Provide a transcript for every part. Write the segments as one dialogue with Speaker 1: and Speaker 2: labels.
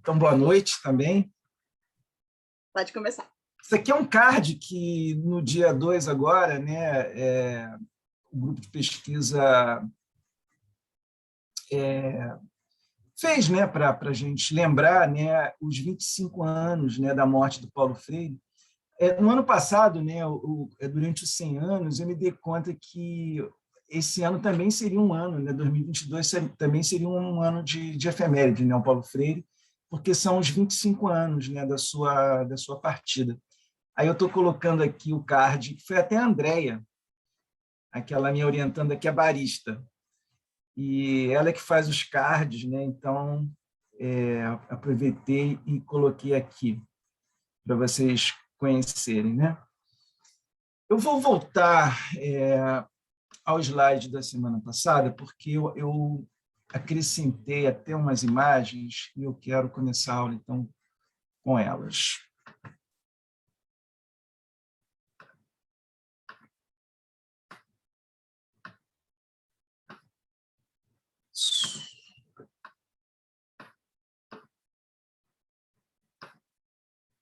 Speaker 1: Então, boa noite também.
Speaker 2: Pode começar.
Speaker 1: Isso aqui é um card que, no dia 2 agora, o grupo de pesquisa fez, para a gente lembrar, os 25 anos, da morte do Paulo Freire. No ano passado, durante os 100 anos, eu me dei conta que esse ano também seria um ano, 2022 também seria um ano de efeméride, o Paulo Freire, porque são os 25 anos da sua partida. Aí eu estou colocando aqui o card, que foi até a Andréia, aquela minha orientanda que é barista, e ela é que faz os cards, então aproveitei e coloquei aqui para vocês conhecerem. Eu vou voltar ao slide da semana passada, porque eu acrescentei até umas imagens e eu quero começar a aula, então, com elas.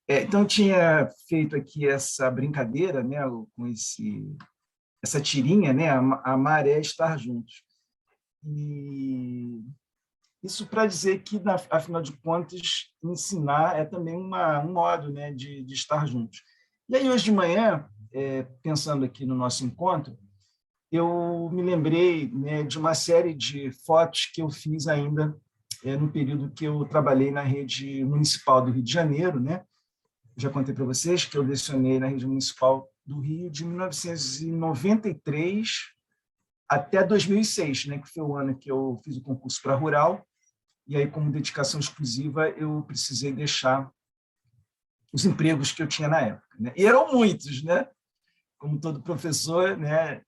Speaker 1: Então, eu tinha feito aqui essa brincadeira, com essa tirinha, amar é estar juntos. E isso para dizer que, afinal de contas, ensinar é também um modo de estar juntos. E aí, hoje de manhã, pensando aqui no nosso encontro, eu me lembrei de uma série de fotos que eu fiz ainda no período que eu trabalhei na rede municipal do Rio de Janeiro. Já contei para vocês que eu lecionei na rede municipal do Rio de 1993 até 2006, que foi o ano que eu fiz o concurso para rural, e aí, como dedicação exclusiva, eu precisei deixar os empregos que eu tinha na época. E eram muitos, como todo professor, a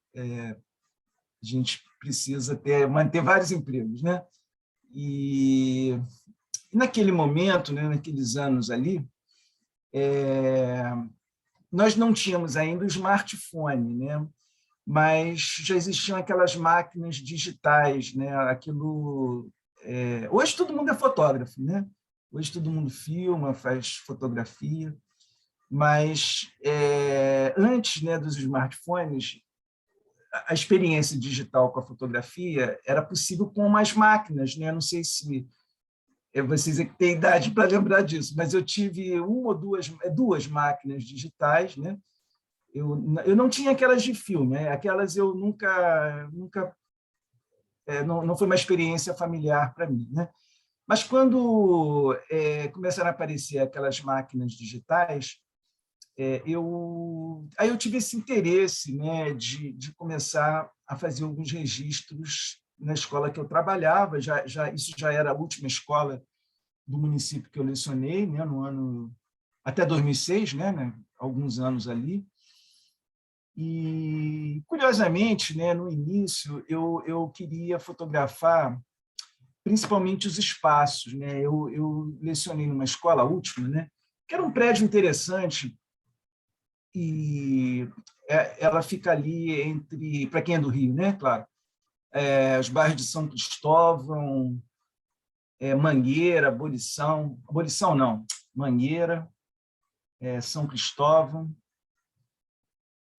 Speaker 1: gente precisa manter vários empregos. E naquele momento, naqueles anos ali, nós não tínhamos ainda o smartphone, mas já existiam aquelas máquinas digitais, aquilo. Hoje todo mundo é fotógrafo, Hoje todo mundo filma, faz fotografia, mas antes dos smartphones, a experiência digital com a fotografia era possível com umas máquinas, Não sei se vocês é que têm idade para lembrar disso, mas eu tive uma ou duas máquinas digitais, Eu não tinha aquelas de filme, aquelas eu nunca não foi uma experiência familiar para mim, Mas quando começaram a aparecer aquelas máquinas digitais, aí eu tive esse interesse, de começar a fazer alguns registros na escola que eu trabalhava. Isso já era a última escola do município que eu lecionei, no ano até 2006, alguns anos ali. E, curiosamente, no início, eu queria fotografar principalmente os espaços. Eu lecionei numa escola, a última, que era um prédio interessante, e ela fica ali entre, para quem é do Rio, claro, os bairros de São Cristóvão, Mangueira, Abolição não, Mangueira, São Cristóvão.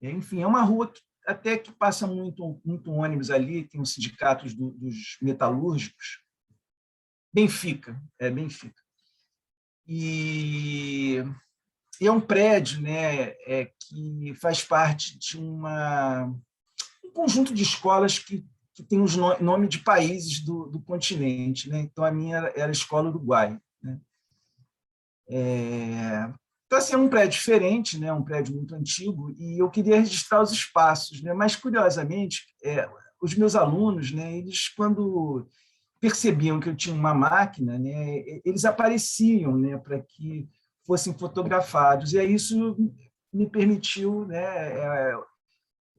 Speaker 1: Enfim, é uma rua até que passa muito ônibus ali, tem os sindicatos dos metalúrgicos. Benfica. E é um prédio que faz parte de um conjunto de escolas que tem os nome de países do continente. Então, a minha era a Escola Uruguai. Então, assim, é um prédio diferente, um prédio muito antigo, e eu queria registrar os espaços. Mas, curiosamente, os meus alunos, eles, quando percebiam que eu tinha uma máquina, eles apareciam para que fossem fotografados. E aí isso me permitiu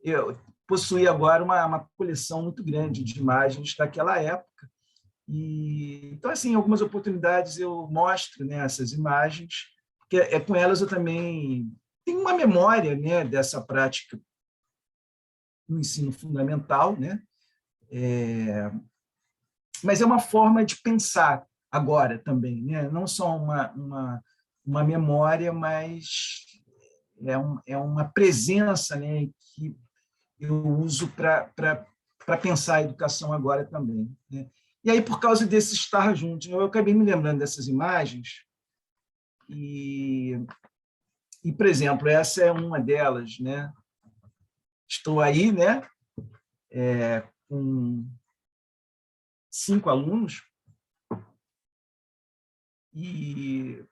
Speaker 1: eu possuir agora uma coleção muito grande de imagens daquela época. Então, assim, em algumas oportunidades eu mostro essas imagens, porque com elas eu também tenho uma memória dessa prática no ensino fundamental, mas é uma forma de pensar, agora também, né? Não só uma memória, mas é uma presença, né, que eu uso para pensar a educação agora também, né? E aí, por causa desse estar junto, eu acabei me lembrando dessas imagens por exemplo, essa é uma delas, né? Estou aí, né, com 5 alunos e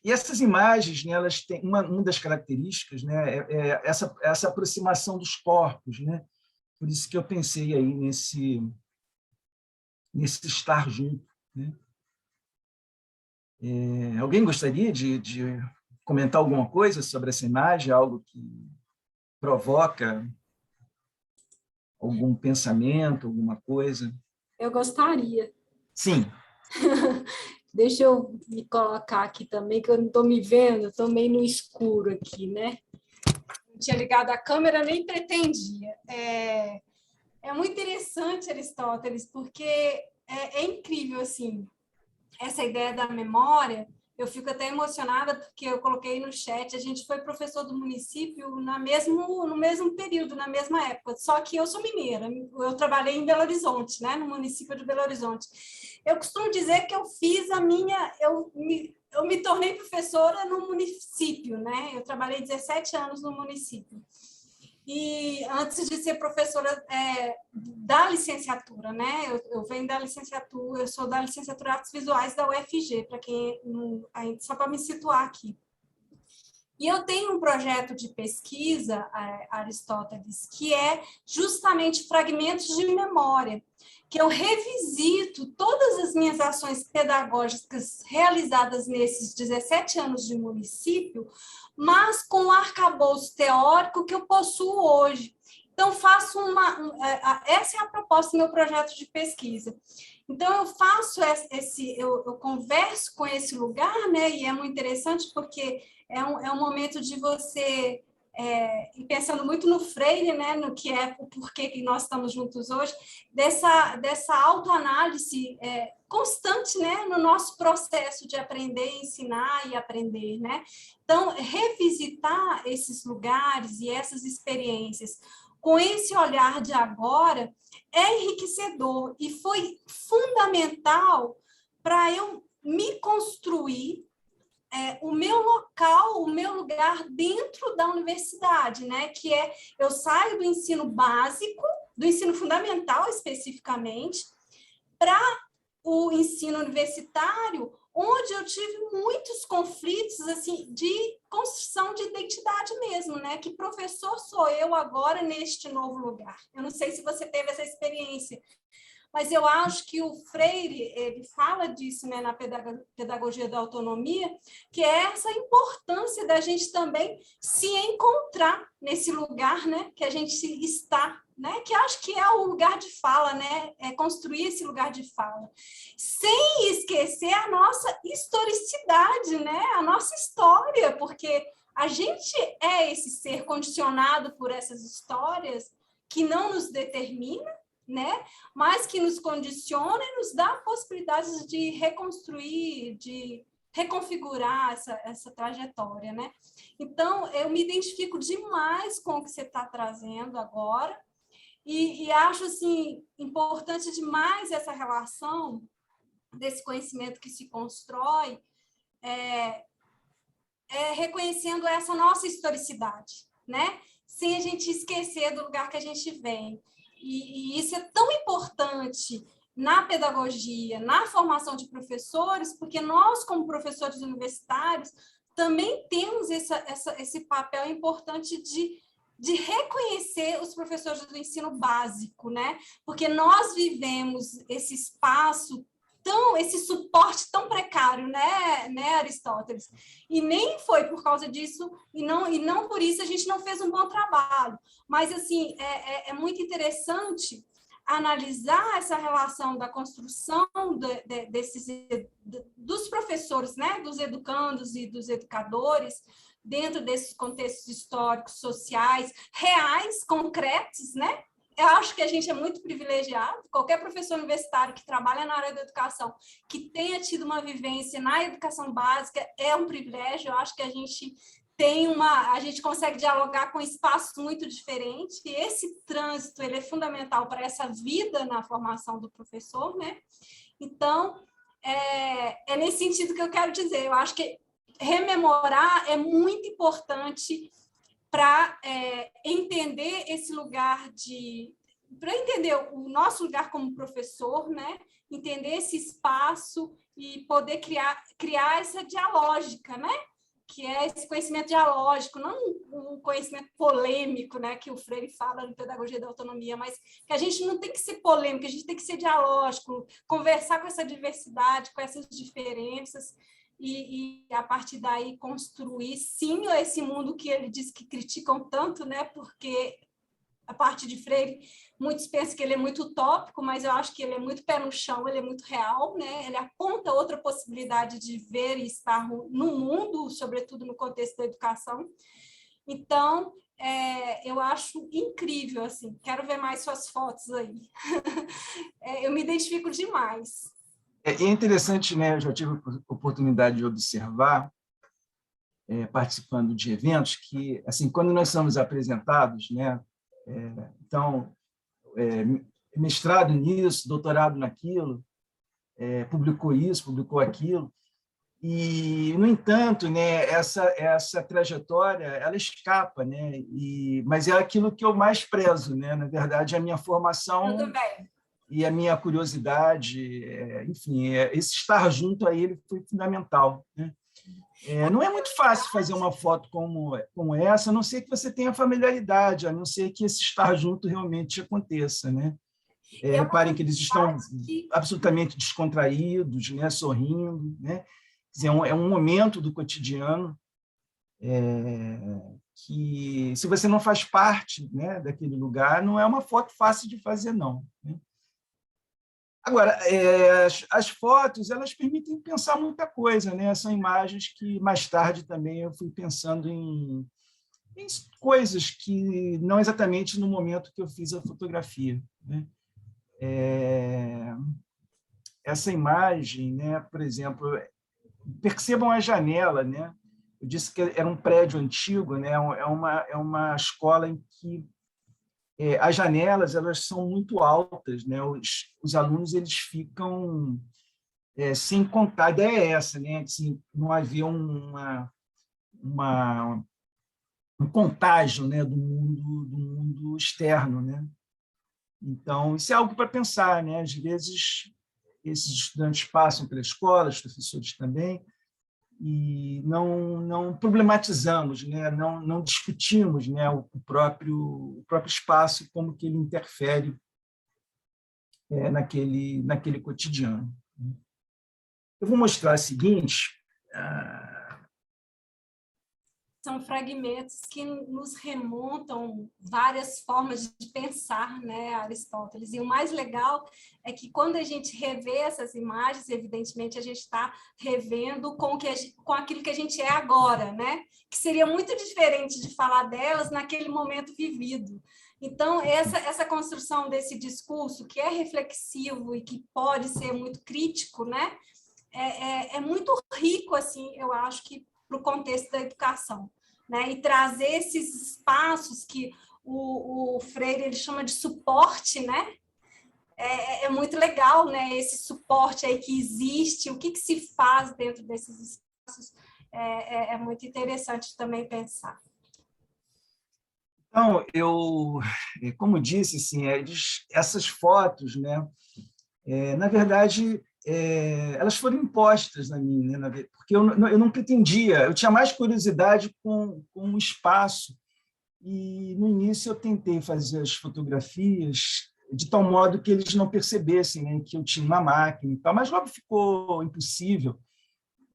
Speaker 1: essas imagens, né, elas têm uma das características, né, essa aproximação dos corpos, né? Por isso que eu pensei aí nesse estar junto, né? Alguém gostaria de comentar alguma coisa sobre essa imagem, algo que provoca algum pensamento, alguma coisa?
Speaker 3: Eu gostaria.
Speaker 1: Sim.
Speaker 3: Deixa eu me colocar aqui também, que eu não estou me vendo, estou meio no escuro aqui, né? Não tinha ligado a câmera, nem pretendia. É muito interessante, Aristóteles, porque é incrível, assim, essa ideia da memória. Eu fico até emocionada porque eu coloquei no chat, a gente foi professor do município no mesmo período, na mesma época, só que eu sou mineira, eu trabalhei em Belo Horizonte, né, no município de Belo Horizonte. Eu costumo dizer que eu fiz eu me tornei professora no município, né, eu trabalhei 17 anos no município. E antes de ser professora da licenciatura, né? Eu venho da licenciatura, eu sou da licenciatura em Artes Visuais da UFG, para quem só para me situar aqui. E eu tenho um projeto de pesquisa, Aristóteles, que é justamente fragmentos de memória, que eu revisito todas as minhas ações pedagógicas realizadas nesses 17 anos de município, mas com o arcabouço teórico que eu possuo hoje. Então, essa é a proposta do meu projeto de pesquisa. Então, eu faço eu converso com esse lugar, né? E é muito interessante porque é um momento de você e pensando muito no Freire, né, no que é o porquê que nós estamos juntos hoje, dessa autoanálise constante, né, no nosso processo de aprender, ensinar e aprender, né? Então, revisitar esses lugares e essas experiências com esse olhar de agora é enriquecedor e foi fundamental para eu me construir o meu local, o meu lugar dentro da universidade, né? Que eu saio do ensino básico, do ensino fundamental especificamente, para o ensino universitário, onde eu tive muitos conflitos assim de construção de identidade mesmo, né? Que professor sou eu agora neste novo lugar? Eu não sei se você teve essa experiência, mas eu acho que o Freire, ele fala disso, né, na pedagogia da autonomia, que é essa importância da gente também se encontrar nesse lugar, né, que a gente está, né, que acho que é o lugar de fala, né, é construir esse lugar de fala, sem esquecer a nossa historicidade, né, a nossa história, porque a gente é esse ser condicionado por essas histórias que não nos determina, né? Mas que nos condiciona e nos dá possibilidades de reconstruir, de reconfigurar essa trajetória, né? Então, eu me identifico demais com o que você está trazendo agora e acho, assim, importante demais essa relação desse conhecimento que se constrói reconhecendo essa nossa historicidade, né? Sem a gente esquecer do lugar que a gente vem. E isso é tão importante na pedagogia, na formação de professores, porque nós, como professores universitários, também temos esse papel importante de reconhecer os professores do ensino básico, né? Porque nós vivemos esse espaço esse suporte tão precário, né, Aristóteles? E nem foi por causa disso, e não por isso a gente não fez um bom trabalho. Mas, assim, é muito interessante analisar essa relação da construção dos professores, né, dos educandos e dos educadores, dentro desses contextos históricos, sociais, reais, concretos, né? eu acho que a gente é muito privilegiado. Qualquer professor universitário que trabalha na área da educação, que tenha tido uma vivência na educação básica, é um privilégio. Eu acho que a gente a gente consegue dialogar com espaços muito diferentes, e esse trânsito ele é fundamental para essa vida na formação do professor, né? Então, é nesse sentido que eu quero dizer. Eu acho que rememorar é muito importante para entender esse lugar para entender o nosso lugar como professor, né? Entender esse espaço e poder criar essa dialógica, né? Que é esse conhecimento dialógico, não um conhecimento polêmico, né, que o Freire fala no Pedagogia da Autonomia, mas que a gente não tem que ser polêmico, a gente tem que ser dialógico, conversar com essa diversidade, com essas diferenças, e a partir daí construir, sim, esse mundo que ele diz que criticam tanto, né, porque a parte de Freire, muitos pensam que ele é muito utópico, mas eu acho que ele é muito pé no chão, ele é muito real, né? Ele aponta outra possibilidade de ver e estar no mundo, sobretudo no contexto da educação. Então, eu acho incrível, assim, quero ver mais suas fotos aí. Eu me identifico demais.
Speaker 1: É interessante, né? Eu já tive a oportunidade de observar, participando de eventos, que, assim, quando nós somos apresentados, né? Então, mestrado nisso, doutorado naquilo, publicou isso, publicou aquilo, e, no entanto, né, essa trajetória ela escapa, né? Mas é aquilo que eu mais prezo, né? Na verdade, a minha formação e a minha curiosidade, enfim, esse estar junto a ele foi fundamental, né? Não é muito fácil fazer uma foto como essa, a não ser que você tenha familiaridade, a não ser que esse estar junto realmente aconteça, né? Reparem que eles estão absolutamente descontraídos, né? Sorrindo, né? Quer dizer, é um momento do cotidiano que, se você não faz parte, né, daquele lugar, não é uma foto fácil de fazer, não, né? Agora, as fotos elas permitem pensar muita coisa, né? São imagens que, mais tarde, também eu fui pensando em coisas que não exatamente no momento que eu fiz a fotografia, né? Essa imagem, né? Por exemplo, percebam a janela, né? Eu disse que era um prédio antigo, né? É uma escola em que as janelas elas são muito altas, né? Os alunos eles ficam sem contar. A ideia é essa, né? Assim, não havia um contágio, né? do mundo externo, né? Então, isso é algo para pensar, né? Às vezes esses estudantes passam pela escola, os professores também, e não problematizamos, né? Não discutimos, né? o próprio espaço, como que ele interfere naquele cotidiano. Eu vou mostrar o seguinte.
Speaker 3: São fragmentos que nos remontam várias formas de pensar, né, Aristóteles? E o mais legal é que, quando a gente revê essas imagens, evidentemente, a gente está revendo com aquilo que a gente é agora, né? Que seria muito diferente de falar delas naquele momento vivido. Então, essa construção desse discurso, que é reflexivo e que pode ser muito crítico, né? É muito rico, assim, eu acho que, para o contexto da educação, né? E trazer esses espaços que o Freire ele chama de suporte, né? É muito legal, né? Esse suporte aí que existe, o que se faz dentro desses espaços, é muito interessante também pensar.
Speaker 1: Então, como disse, assim, essas fotos, né? Na verdade, elas foram impostas a mim, né? Porque eu não pretendia, eu tinha mais curiosidade com o espaço, e no início eu tentei fazer as fotografias de tal modo que eles não percebessem, né, que eu tinha uma máquina e tal, mas logo ficou impossível.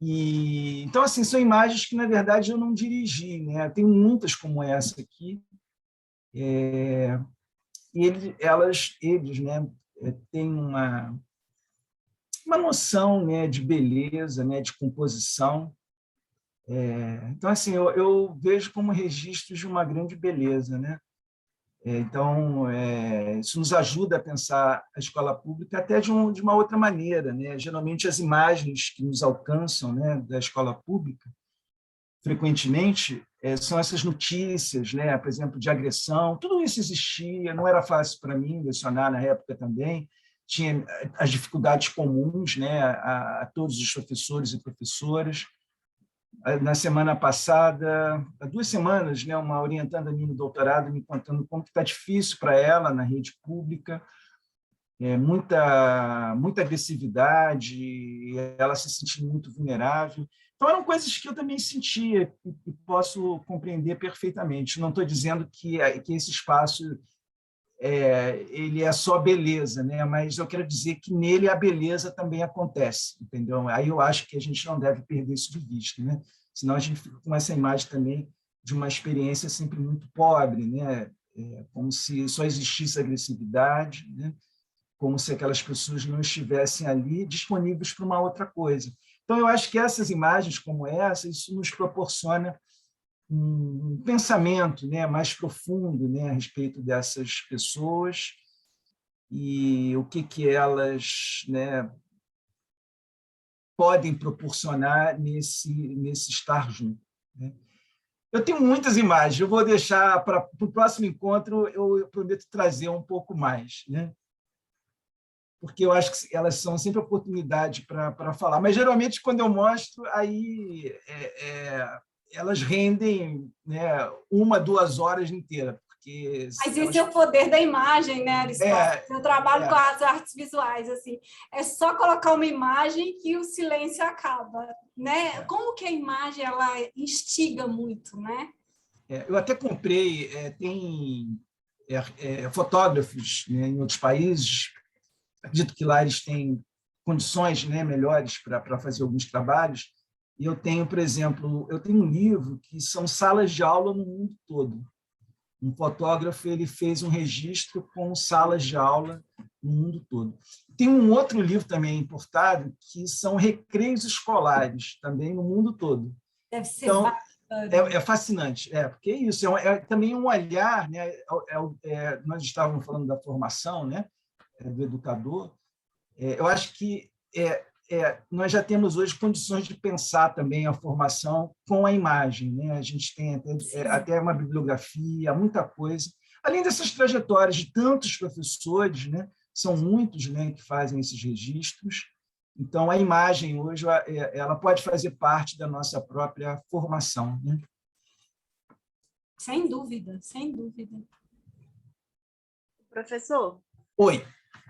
Speaker 1: Então, assim, são imagens que, na verdade, eu não dirigi, né? Tem muitas como essa aqui, e eles, né, têm uma noção, né, de beleza, né, de composição. Então, assim, eu vejo como registros de uma grande beleza, né? Então, isso nos ajuda a pensar a escola pública até de uma outra maneira, né? Geralmente, as imagens que nos alcançam, né, da escola pública, frequentemente, são essas notícias, né? Por exemplo, de agressão. Tudo isso existia, não era fácil para mim lecionar na época também. Tinha as dificuldades comuns, né, a todos os professores e professoras. Na semana passada, há 2 semanas, né, uma orientanda minha no doutorado me contando como que está difícil para ela na rede pública, muita agressividade, ela se sentindo muito vulnerável. Então, eram coisas que eu também sentia e posso compreender perfeitamente. Não estou dizendo que esse espaço ele é só beleza, né? Mas eu quero dizer que nele a beleza também acontece, entendeu? Aí eu acho que a gente não deve perder isso de vista, né? Senão a gente fica com essa imagem também de uma experiência sempre muito pobre, né? Como se só existisse agressividade, né? Como se aquelas pessoas não estivessem ali disponíveis para uma outra coisa. Então, eu acho que essas imagens como essa, isso nos proporciona um pensamento, né, mais profundo, né, a respeito dessas pessoas e o que elas, né, podem proporcionar nesse estar junto, né? Eu tenho muitas imagens, eu vou deixar para o próximo encontro, eu prometo trazer um pouco mais, né? Porque eu acho que elas são sempre oportunidade para falar. Mas, geralmente, quando eu mostro, aí elas rendem, né, 1, 2 horas inteiras. Porque
Speaker 3: Mas
Speaker 1: elas...
Speaker 3: esse é o poder da imagem, né, Aristóteles? Eu trabalho com
Speaker 1: é.
Speaker 3: as artes visuais, assim. É só colocar uma imagem que o silêncio acaba, né? Como que a imagem, ela instiga muito, né?
Speaker 1: Eu até comprei, tem fotógrafos, né, em outros países, acredito que lá eles têm condições, né, melhores para fazer alguns trabalhos. E eu tenho, por exemplo, um livro que são salas de aula no mundo todo. Um fotógrafo ele fez um registro com salas de aula no mundo todo. Tem um outro livro também importado que são recreios escolares, também no mundo todo.
Speaker 3: Deve ser
Speaker 1: então,
Speaker 3: bacana.
Speaker 1: é fascinante, porque é isso, também um olhar, né? Nós estávamos falando da formação, né, do educador. Eu acho que nós já temos hoje condições de pensar também a formação com a imagem, né? A gente tem até uma bibliografia, muita coisa. Além dessas trajetórias de tantos professores, né? São muitos, né, que fazem esses registros. Então, a imagem hoje ela pode fazer parte da nossa própria formação, né?
Speaker 3: Sem dúvida, sem dúvida.
Speaker 2: Professor?
Speaker 1: Oi.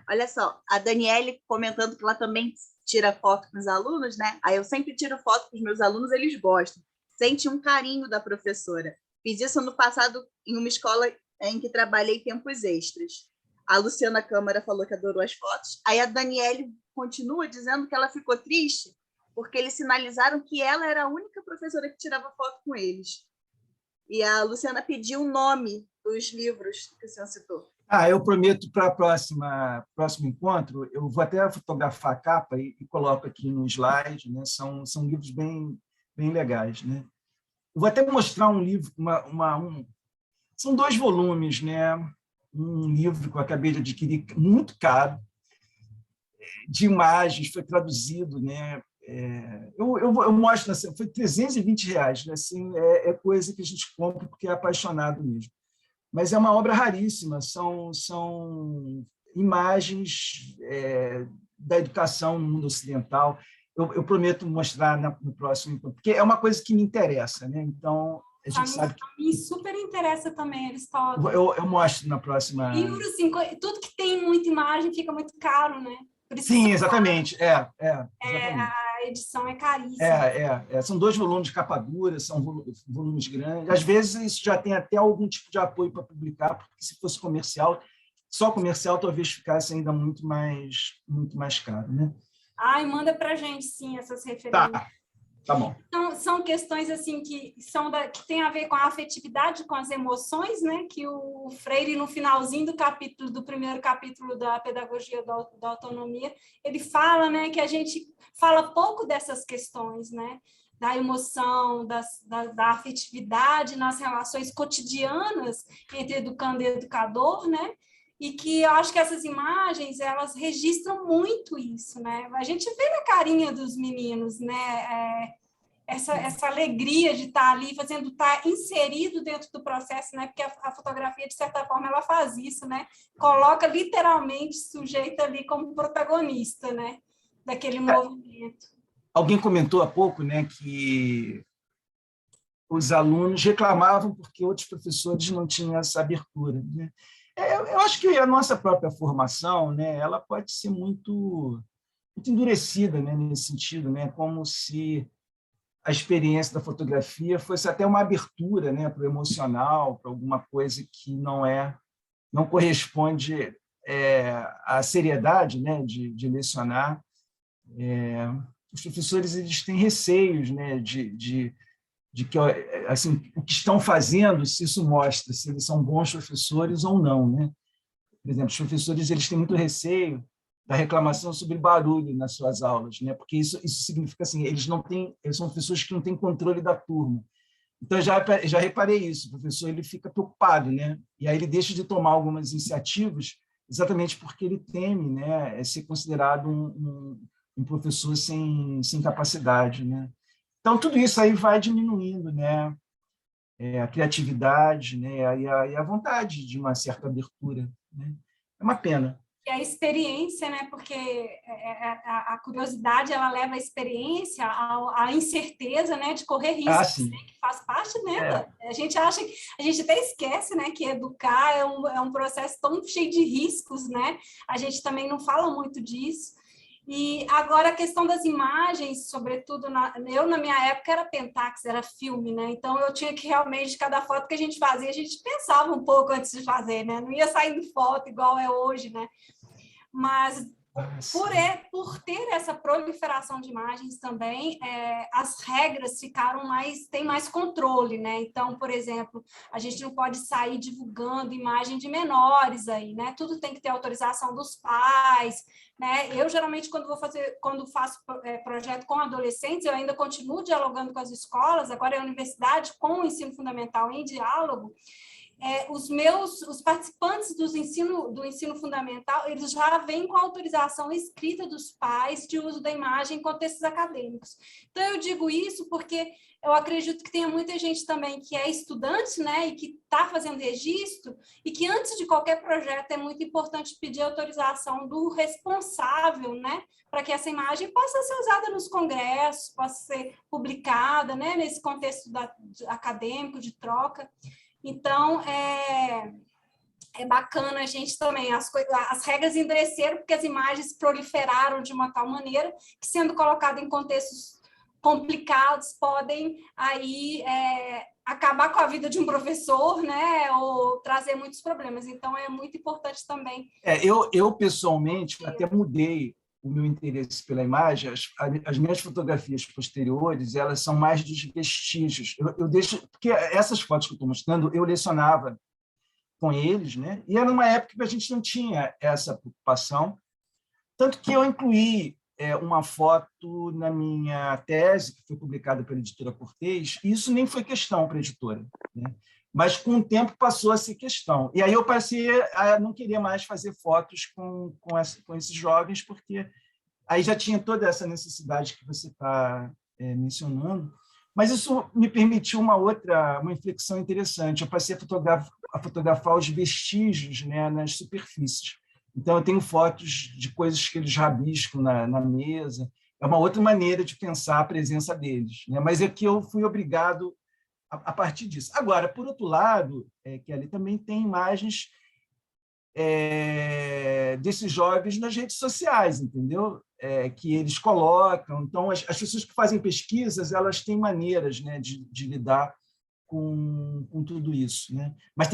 Speaker 2: Olha só, a Daniele comentando que ela também tira foto com os alunos, né? Aí eu sempre tiro foto com os meus alunos, eles gostam. Sente um carinho da professora. Fiz isso no passado em uma escola em que trabalhei tempos extras. A Luciana Câmara falou que adorou as fotos. Aí a Daniele continua dizendo que ela ficou triste porque eles sinalizaram que ela era a única professora que tirava foto com eles. E a Luciana pediu o nome dos livros que o senhor citou.
Speaker 1: Eu prometo para o próximo encontro, eu vou até fotografar a capa e coloco aqui no slide, né? São livros bem legais, né? Eu vou até mostrar um livro, são 2 volumes, né? Um livro que eu acabei de adquirir, muito caro, de imagens, foi traduzido, né? Eu mostro, assim, foi R$320, né? Assim, é coisa que a gente compra porque é apaixonado mesmo. Mas é uma obra raríssima, são imagens da educação no mundo ocidental. Eu prometo mostrar no próximo, porque é uma coisa que me interessa, né? Então, a gente sabe que...
Speaker 3: Me super interessa também, Aristóteles.
Speaker 1: Eu mostro na próxima...
Speaker 3: Livro, assim, tudo que tem muita imagem fica muito caro, né?
Speaker 1: Sim, exatamente. Exatamente.
Speaker 3: A edição é caríssima.
Speaker 1: São 2 volumes de capa dura, são volumes grandes. Às vezes, isso já tem até algum tipo de apoio para publicar, porque se fosse comercial, só comercial talvez ficasse ainda muito mais caro, né?
Speaker 3: Manda para a gente, sim, essas referências.
Speaker 1: Tá. Tá bom.
Speaker 3: Então, são questões assim que têm a ver com a afetividade, com as emoções, né? Que o Freire, no finalzinho do primeiro capítulo da Pedagogia da Autonomia, ele fala, né, que a gente fala pouco dessas questões, né? Da emoção, da afetividade nas relações cotidianas entre educando e educador, né? E que eu acho que essas imagens, elas registram muito isso, né? A gente vê na carinha dos meninos, né? Essa alegria de estar ali, estar inserido dentro do processo, né? Porque a fotografia, de certa forma, ela faz isso, né? Coloca literalmente o sujeito ali como protagonista, né? Daquele movimento.
Speaker 1: Alguém comentou há pouco, né, que os alunos reclamavam porque outros professores não tinham essa abertura, né? Eu acho que a nossa própria formação, né, ela pode ser muito endurecida, né, nesse sentido, né, como se a experiência da fotografia fosse até uma abertura, né, para o emocional, para alguma coisa que não corresponde à seriedade, né, de lecionar. Os professores eles têm receios, né, de que assim, o que estão fazendo, se isso mostra se eles são bons professores ou não, né? Por exemplo, os professores eles têm muito receio da reclamação sobre barulho nas suas aulas, né? Porque isso significa assim, eles são pessoas que não têm controle da turma. Então já reparei isso, o professor ele fica preocupado, né? E aí ele deixa de tomar algumas iniciativas exatamente porque ele teme, né, ser considerado um professor sem capacidade, né? Então tudo isso aí vai diminuindo, né? A criatividade, né? E a vontade de uma certa abertura, né? É uma pena.
Speaker 3: E a experiência, né? Porque a curiosidade ela leva a experiência, a incerteza, né? De correr riscos,
Speaker 1: Sim.
Speaker 3: né, que faz parte dela. A gente acha que a gente até esquece, né? Que educar é um processo tão cheio de riscos, né? A gente também não fala muito disso. E agora a questão das imagens, sobretudo, na minha época era Pentax, era filme, né? Então eu tinha que realmente, cada foto que a gente fazia, a gente pensava um pouco antes de fazer, né? Não ia saindo foto igual é hoje, né? Mas por ter essa proliferação de imagens também, as regras têm mais controle, né? Então, por exemplo, a gente não pode sair divulgando imagem de menores aí, né? Tudo tem que ter autorização dos pais, né? Eu, geralmente, quando faço projeto com adolescentes, eu ainda continuo dialogando com as escolas, agora é a universidade com o ensino fundamental em diálogo. Os participantes do ensino fundamental, eles já vêm com a autorização escrita dos pais de uso da imagem em contextos acadêmicos. Então, eu digo isso porque eu acredito que tenha muita gente também que é estudante, né, e que está fazendo registro, e que antes de qualquer projeto é muito importante pedir autorização do responsável, né, para que essa imagem possa ser usada nos congressos, possa ser publicada, né, nesse contexto acadêmico, de troca. Então, é bacana a gente também, as regras endureceram porque as imagens proliferaram de uma tal maneira que, sendo colocado em contextos complicados, podem aí acabar com a vida de um professor, né, ou trazer muitos problemas. Então, é muito importante também.
Speaker 1: Eu pessoalmente, até mudei o meu interesse pela imagem. As minhas fotografias posteriores, elas são mais dos vestígios. Eu deixo, porque essas fotos que eu estou mostrando, eu lecionava com eles, né? E era uma época que a gente não tinha essa preocupação, tanto que eu incluí uma foto na minha tese, que foi publicada pela editora Cortez, e isso nem foi questão para a editora, né? Mas, com o tempo, passou a ser questão. E aí eu passei a não querer mais fazer fotos com esses jovens, porque aí já tinha toda essa necessidade que você está mencionando. Mas isso me permitiu uma inflexão interessante. Eu passei a fotografar os vestígios, né, nas superfícies. Então, eu tenho fotos de coisas que eles rabiscam na mesa. É uma outra maneira de pensar a presença deles, né? Mas é que eu fui obrigado a partir disso. Agora, por outro lado, Kelly, também tem imagens desses jovens nas redes sociais, entendeu? Que eles colocam. Então, as pessoas que fazem pesquisas, elas têm maneiras, né, de lidar com tudo isso, né? Mas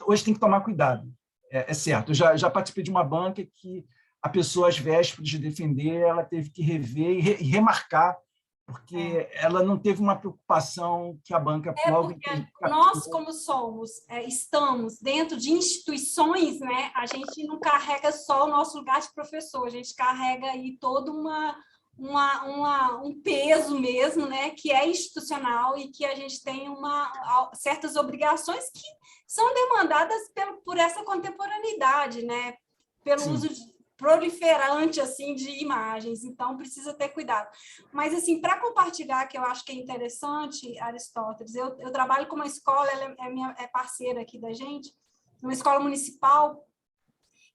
Speaker 1: hoje tem que tomar cuidado. É certo. Eu já participei de uma banca que a pessoa, às vésperas de defender, ela teve que rever e remarcar porque ela não teve uma preocupação que a banca logo...
Speaker 3: Porque nós, como estamos dentro de instituições, né, a gente não carrega só o nosso lugar de professor, a gente carrega aí todo um peso mesmo, né, que é institucional e que a gente tem certas obrigações que são demandadas por essa contemporaneidade, né, pelo
Speaker 1: Sim.
Speaker 3: uso proliferante assim de imagens, então precisa ter cuidado. Mas assim, para compartilhar, que eu acho que é interessante, Aristóteles, eu trabalho com uma escola, ela é parceira aqui da gente, uma escola municipal.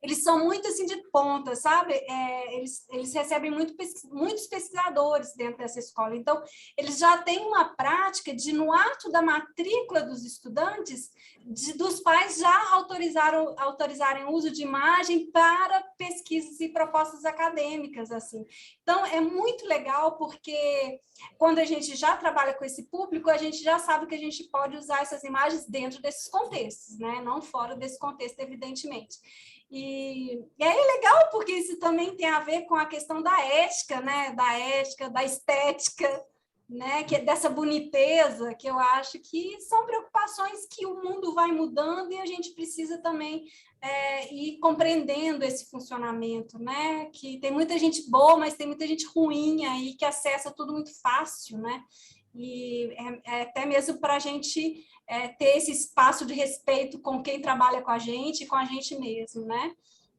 Speaker 3: Eles são muito assim de ponta, sabe? Eles recebem muitos pesquisadores dentro dessa escola. Então, eles já têm uma prática de, no ato da matrícula dos estudantes, dos pais já autorizarem o uso de imagem para pesquisas e propostas acadêmicas, assim. Então, é muito legal, porque quando a gente já trabalha com esse público, a gente já sabe que a gente pode usar essas imagens dentro desses contextos, né? Não fora desse contexto, evidentemente. E é legal, porque isso também tem a ver com a questão da ética, né? Da ética, da estética, né? Que é dessa boniteza, que eu acho que são preocupações que o mundo vai mudando e a gente precisa também ir compreendendo esse funcionamento, né? Que tem muita gente boa, mas tem muita gente ruim aí que acessa tudo muito fácil, né? E até mesmo para a gente ter esse espaço de respeito com quem trabalha com a gente e com a gente mesmo, né?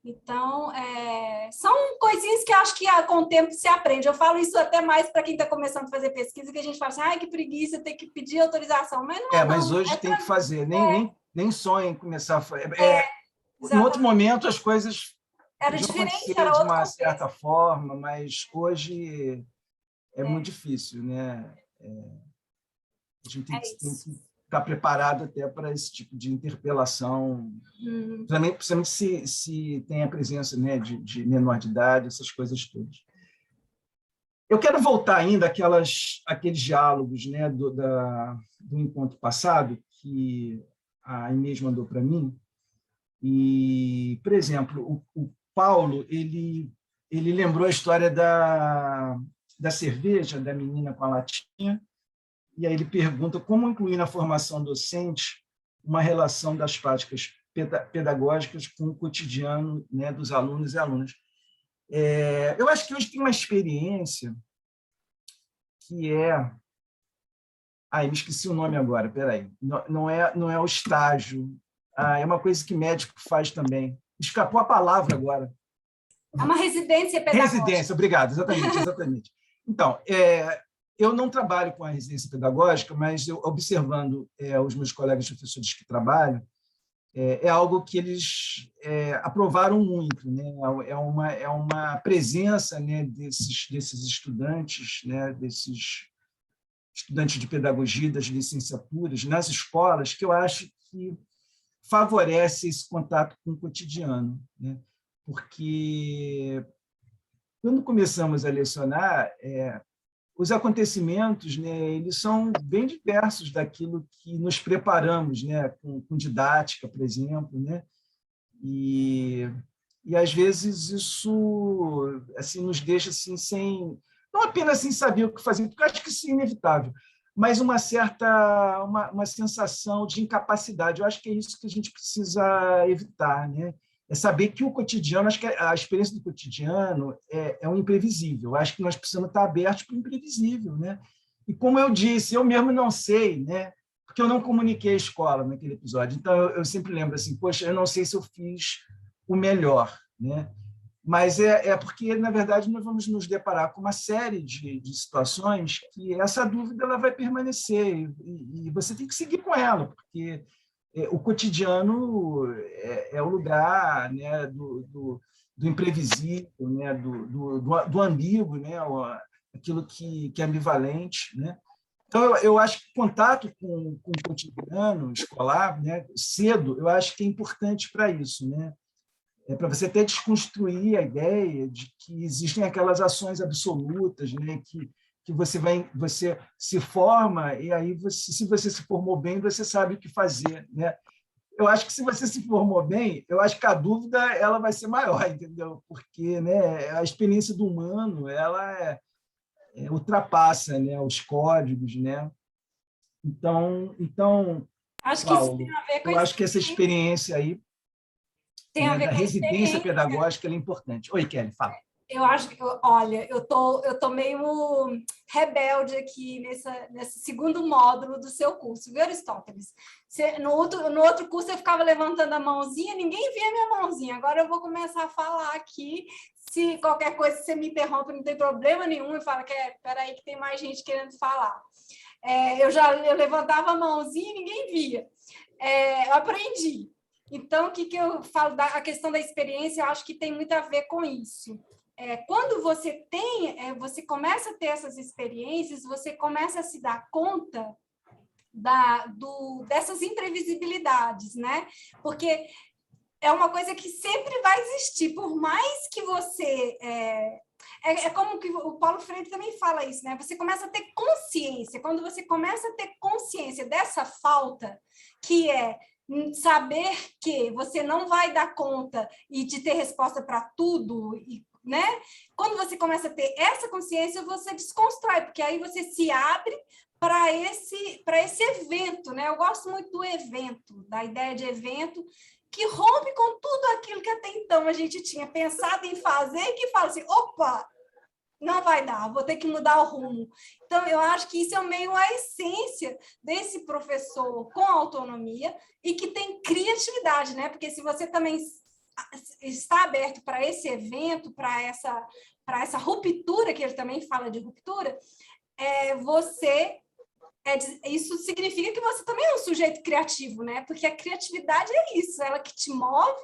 Speaker 3: Então, são coisinhas que eu acho que com o tempo se aprende. Eu falo isso até mais para quem está começando a fazer pesquisa, que a gente fala assim, ai, que preguiça, ter que pedir autorização. Mas não
Speaker 1: mas
Speaker 3: não.
Speaker 1: hoje tem que fazer, nem sonha em começar a fazer. Em outro
Speaker 3: Exatamente.
Speaker 1: momento, as coisas
Speaker 3: Era
Speaker 1: podiam
Speaker 3: diferente,
Speaker 1: acontecer
Speaker 3: era
Speaker 1: de
Speaker 3: outro
Speaker 1: uma
Speaker 3: contexto.
Speaker 1: certa forma, mas hoje é muito difícil, né? A gente tem que estar preparado até para esse tipo de interpelação, principalmente se tem a presença, né, de menor de idade, essas coisas todas. Eu quero voltar ainda àqueles diálogos, né, do encontro passado, que a Inês mandou para mim. E, por exemplo, o Paulo ele lembrou a história da cerveja, da menina com a latinha, e aí ele pergunta como incluir na formação docente uma relação das práticas pedagógicas com o cotidiano, né, dos alunos e alunas. Eu acho que hoje tem uma experiência que é... me esqueci o nome agora, peraí. Não é o estágio, é uma coisa que médico faz também. Escapou a palavra agora.
Speaker 3: É uma residência pedagógica.
Speaker 1: Residência, obrigado, exatamente. Então, eu não trabalho com a residência pedagógica, mas eu, observando os meus colegas professores que trabalham, é algo que eles aprovaram muito, né? É uma presença, né, desses estudantes, né, desses estudantes de pedagogia, das licenciaturas, nas escolas, que eu acho que favorece esse contato com o cotidiano, né? Porque quando começamos a lecionar, os acontecimentos, né, eles são bem diversos daquilo que nos preparamos, né, com didática, por exemplo, né? E às vezes isso assim nos deixa assim sem, não apenas sem saber o que fazer, porque eu acho que isso é inevitável, mas uma certa uma sensação de incapacidade. Eu acho que é isso que a gente precisa evitar, né? É saber que o cotidiano, acho que a experiência do cotidiano é um imprevisível. Eu acho que nós precisamos estar abertos para o imprevisível, né? E como eu disse, eu mesmo não sei, né? Porque eu não comuniquei a escola naquele episódio. Então eu sempre lembro assim, poxa, eu não sei se eu fiz o melhor, né? Mas porque, na verdade, nós vamos nos deparar com uma série de situações que essa dúvida ela vai permanecer e você tem que seguir com ela, porque o cotidiano é o lugar, né, do imprevisível, né, do ambíguo, né, aquilo que é ambivalente, né? Então, eu acho que contato com o cotidiano escolar, né, cedo, eu acho que é importante para isso, né? Para você até desconstruir a ideia de que existem aquelas ações absolutas, né, que você se forma e aí se você se formou bem, você sabe o que fazer, né? Eu acho que se você se formou bem, eu acho que a dúvida ela vai ser maior, entendeu? Porque, né, a experiência do humano, ela ultrapassa, né, os códigos, né? Então,
Speaker 3: Acho que isso tem
Speaker 1: Paulo,
Speaker 3: a ver com
Speaker 1: eu acho que essa experiência aí,
Speaker 3: tem a
Speaker 1: né,
Speaker 3: ver
Speaker 1: da
Speaker 3: com a
Speaker 1: residência
Speaker 3: experiência.
Speaker 1: pedagógica, ela é importante. Oi, Kelly, fala.
Speaker 3: Eu acho que, olha, eu tô meio rebelde aqui nesse segundo módulo do seu curso, viu, Aristóteles? No outro curso eu ficava levantando a mãozinha, ninguém via minha mãozinha. Agora eu vou começar a falar aqui. Se qualquer coisa você me interrompe, não tem problema nenhum, e fala que peraí que tem mais gente querendo falar. Eu levantava a mãozinha e ninguém via. Eu aprendi. Então, o que eu falo a questão da experiência, eu acho que tem muito a ver com isso. Quando você começa a ter essas experiências, você começa a se dar conta dessas imprevisibilidades, né? Porque é uma coisa que sempre vai existir, por mais que você... É como que o Paulo Freire também fala isso, né? Você começa a ter consciência. Quando você começa a ter consciência dessa falta, que é saber que você não vai dar conta e de ter resposta para tudo, né? Quando você começa a ter essa consciência, você desconstrói, porque aí você se abre para esse evento, né? Eu gosto muito do evento, da ideia de evento, que rompe com tudo aquilo que até então a gente tinha pensado em fazer e que fala assim, opa, não vai dar, vou ter que mudar o rumo. Então, eu acho que isso é meio a essência desse professor com autonomia e que tem criatividade, né? Porque se você também está aberto para esse evento, para essa ruptura, que ele também fala de ruptura, isso significa que você também é um sujeito criativo, né? Porque a criatividade é isso, ela que te move,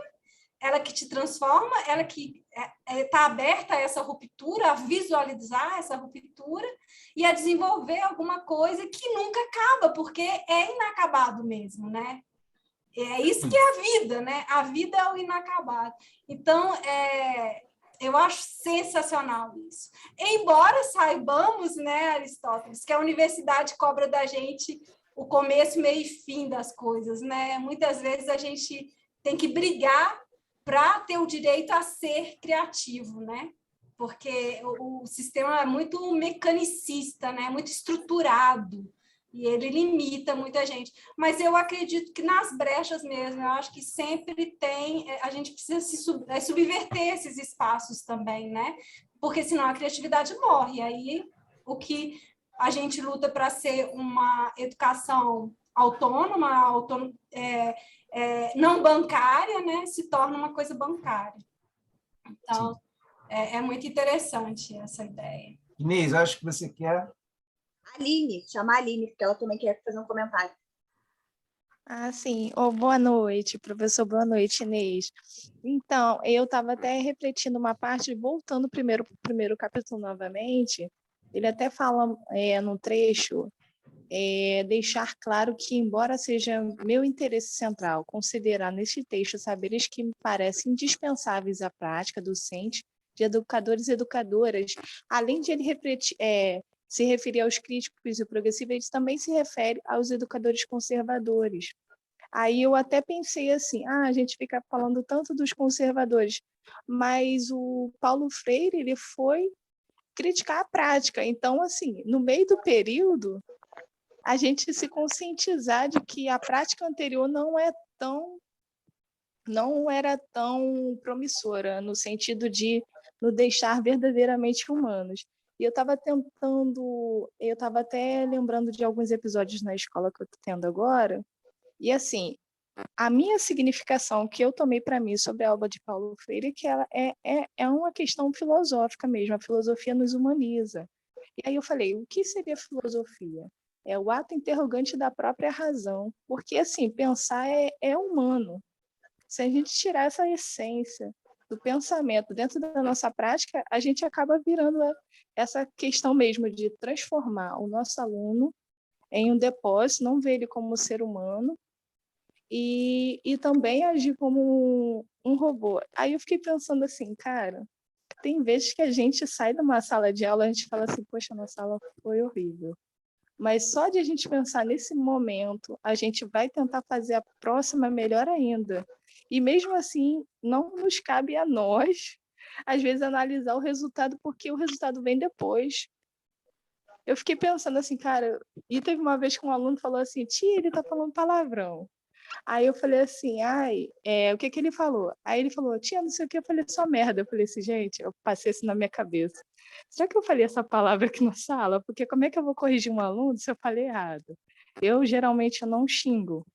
Speaker 3: ela que te transforma, ela que está aberta a essa ruptura, a visualizar essa ruptura e a desenvolver alguma coisa que nunca acaba, porque é inacabado mesmo, né? É isso que é a vida, né? A vida é o inacabado. Então, eu acho sensacional isso. Embora saibamos, né, Aristóteles, que a universidade cobra da gente o começo, meio e fim das coisas, né? Muitas vezes a gente tem que brigar para ter o direito a ser criativo, né? Porque o sistema é muito mecanicista, né? Muito estruturado, e ele limita muita gente. Mas eu acredito que nas brechas mesmo, eu acho que sempre a gente precisa subverter esses espaços também, né? Porque senão a criatividade morre. Aí o que a gente luta para ser uma educação autônoma, não bancária, né? Se torna uma coisa bancária. Então, é muito interessante essa ideia.
Speaker 1: Inês, acho que você quer...
Speaker 2: Chamar a Aline, porque ela também quer fazer um comentário.
Speaker 4: Sim. Boa noite, professor. Boa noite, Inês. Então, eu estava até refletindo uma parte, voltando para o primeiro capítulo novamente, ele até fala no trecho, deixar claro que, embora seja meu interesse central considerar neste texto saberes que me parecem indispensáveis à prática docente de educadores e educadoras, além de ele se referir aos críticos e progressivos, ele também se refere aos educadores conservadores. Aí eu até pensei assim, a gente fica falando tanto dos conservadores, mas o Paulo Freire, ele foi criticar a prática. Então, assim, no meio do período, a gente se conscientizar de que a prática anterior não era tão promissora, no sentido de nos deixar verdadeiramente humanos. E eu estava até lembrando de alguns episódios na escola que eu estou tendo agora, e assim, a minha significação que eu tomei para mim sobre a obra de Paulo Freire é que ela é uma questão filosófica mesmo, a filosofia nos humaniza. E aí eu falei, o que seria filosofia? É o ato interrogante da própria razão, porque assim, pensar é humano. Se a gente tirar essa essência do pensamento dentro da nossa prática, a gente acaba virando essa questão mesmo de transformar o nosso aluno em um depósito, não ver ele como um ser humano e também agir como um robô. Aí eu fiquei pensando assim, cara, tem vezes que a gente sai de uma sala de aula e a gente fala assim, poxa, nossa aula foi horrível. Mas só de a gente pensar nesse momento, a gente vai tentar fazer a próxima melhor ainda. E mesmo assim, não nos cabe a nós, às vezes, analisar o resultado, porque o resultado vem depois. eu fiquei pensando assim, cara, e teve uma vez que um aluno falou assim, tia, ele tá falando palavrão. Aí eu falei assim, ai, o que que ele falou? Aí ele falou, tia, não sei o que, eu falei, só merda. Eu falei assim, gente, eu passei isso na minha cabeça. Será que eu falei essa palavra aqui na sala? Porque como é que eu vou corrigir um aluno se eu falei errado? Eu geralmente não xingo.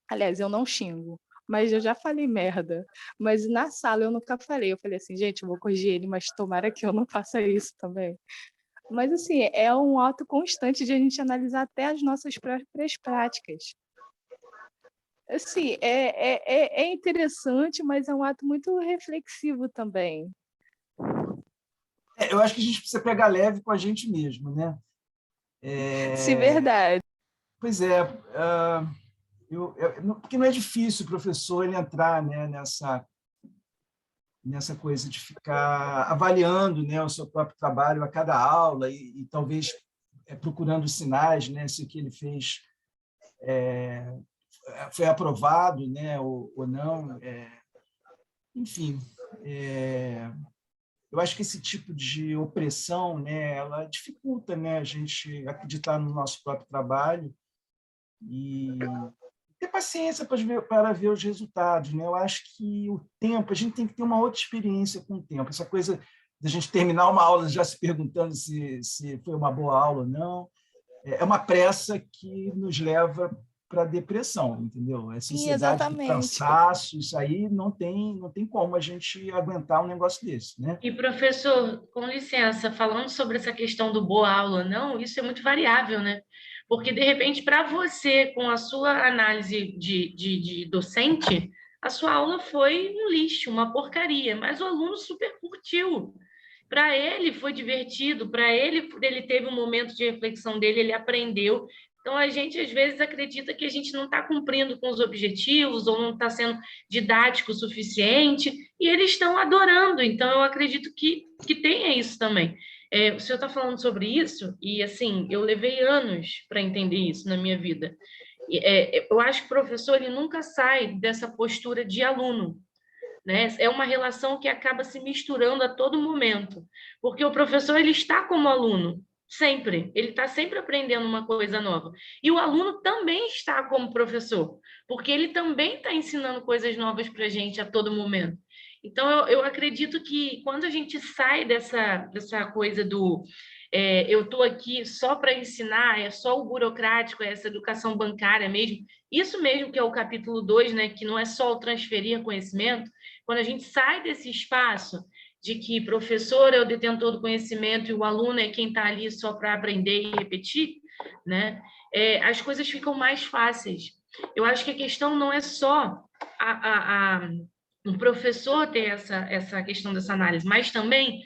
Speaker 4: Aliás, eu não xingo, mas eu já falei merda. Mas na sala eu nunca falei. Eu falei assim, gente, eu vou corrigir ele, mas tomara que eu não faça isso também. Mas, assim, é um ato constante de a gente analisar até as nossas próprias práticas. Assim, é interessante, mas é um ato muito reflexivo também.
Speaker 1: Eu acho que a gente precisa pegar leve com a gente mesmo, né?
Speaker 4: Se verdade.
Speaker 1: Pois é, porque não é difícil o professor ele entrar, né, nessa coisa de ficar avaliando, né, o seu próprio trabalho a cada aula e talvez procurando sinais, né, se o que ele fez foi aprovado, né, ou não. Enfim, eu acho que esse tipo de opressão, né, ela dificulta, né, a gente acreditar no nosso próprio trabalho e ter paciência para ver os resultados, né? Eu acho que o tempo, a gente tem que ter uma outra experiência com o tempo. Essa coisa de a gente terminar uma aula já se perguntando se foi uma boa aula ou não, é uma pressa que nos leva para a depressão, entendeu? É
Speaker 4: Sim,
Speaker 1: sociedade do
Speaker 4: exatamente.
Speaker 1: cansaço, isso aí não tem como a gente aguentar um negócio desse, né?
Speaker 5: E, professor, com licença, falando sobre essa questão do boa aula ou não, isso é muito variável, né? Porque, de repente, para você, com a sua análise de docente, a sua aula foi um lixo, uma porcaria, mas o aluno super curtiu. Para ele foi divertido, para ele teve um momento de reflexão dele, ele aprendeu. Então, a gente, às vezes, acredita que a gente não está cumprindo com os objetivos ou não está sendo didático o suficiente, e eles estão adorando. Então, eu acredito que tenha isso também. O senhor está falando sobre isso, e, assim, eu levei anos para entender isso na minha vida. Eu acho que o professor ele nunca sai dessa postura de aluno, né? É uma relação que acaba se misturando a todo momento, porque o professor ele está como aluno, sempre, ele está sempre aprendendo uma coisa nova. E o aluno também está como professor, porque ele também está ensinando coisas novas para a gente a todo momento. Então, eu acredito que quando a gente sai dessa coisa do eu estou aqui só para ensinar, é só o burocrático, é essa educação bancária mesmo, isso mesmo que é o capítulo 2, né, que não é só o transferir conhecimento, quando a gente sai desse espaço de que professor é o detentor do conhecimento e o aluno é quem está ali só para aprender e repetir, né? As coisas ficam mais fáceis. Eu acho que a questão não é só um professor ter essa questão dessa análise, mas também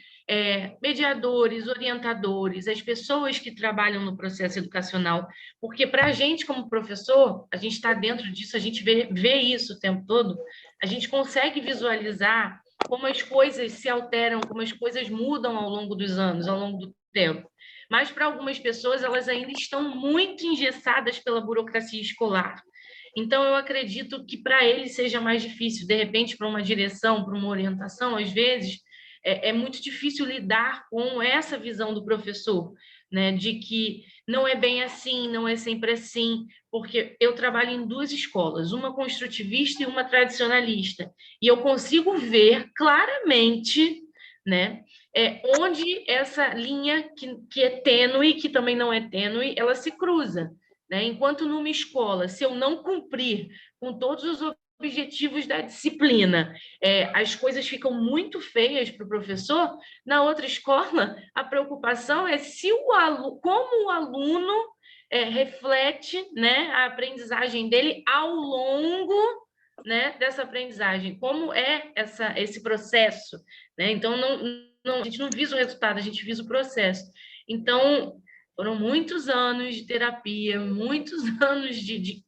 Speaker 5: mediadores, orientadores, as pessoas que trabalham no processo educacional, porque para a gente, como professor, a gente está dentro disso, a gente vê isso o tempo todo, a gente consegue visualizar como as coisas se alteram, como as coisas mudam ao longo dos anos, ao longo do tempo. Mas para algumas pessoas, elas ainda estão muito engessadas pela burocracia escolar. Então, eu acredito que para eles seja mais difícil, de repente, para uma direção, para uma orientação, às vezes, é muito difícil lidar com essa visão do professor, né? De que não é bem assim, não é sempre assim, porque eu trabalho em duas escolas, uma construtivista e uma tradicionalista, e eu consigo ver claramente, né, onde essa linha que é tênue, que também não é tênue, ela se cruza. Né? Enquanto numa escola, se eu não cumprir com todos os objetivos da disciplina, as coisas ficam muito feias para o professor, na outra escola, a preocupação é se como o aluno reflete, né, a aprendizagem dele ao longo, né, dessa aprendizagem, como é esse processo. Né? Então, a gente não visa o resultado, a gente visa o processo. Então, foram muitos anos de terapia, muitos anos de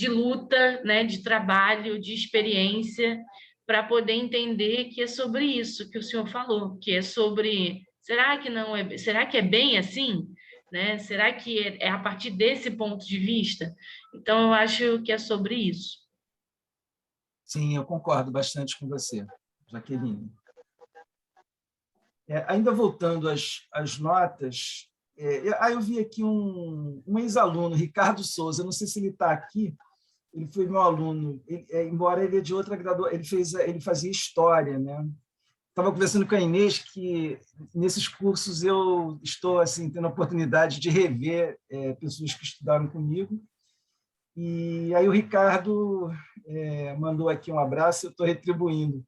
Speaker 5: luta, né, de trabalho, de experiência, para poder entender que é sobre isso que o senhor falou, que é sobre será que é bem assim? Né? Será que é a partir desse ponto de vista? Então, eu acho que é sobre isso.
Speaker 1: Sim, eu concordo bastante com você, Jaqueline. Ainda voltando às notas, eu vi aqui um ex-aluno, Ricardo Souza, não sei se ele está aqui, ele foi meu aluno, embora ele é de outra graduação, ele fazia História, né? Estava conversando com a Inês que, nesses cursos, eu estou assim, tendo a oportunidade de rever pessoas que estudaram comigo. E aí o Ricardo mandou aqui um abraço, eu estou retribuindo.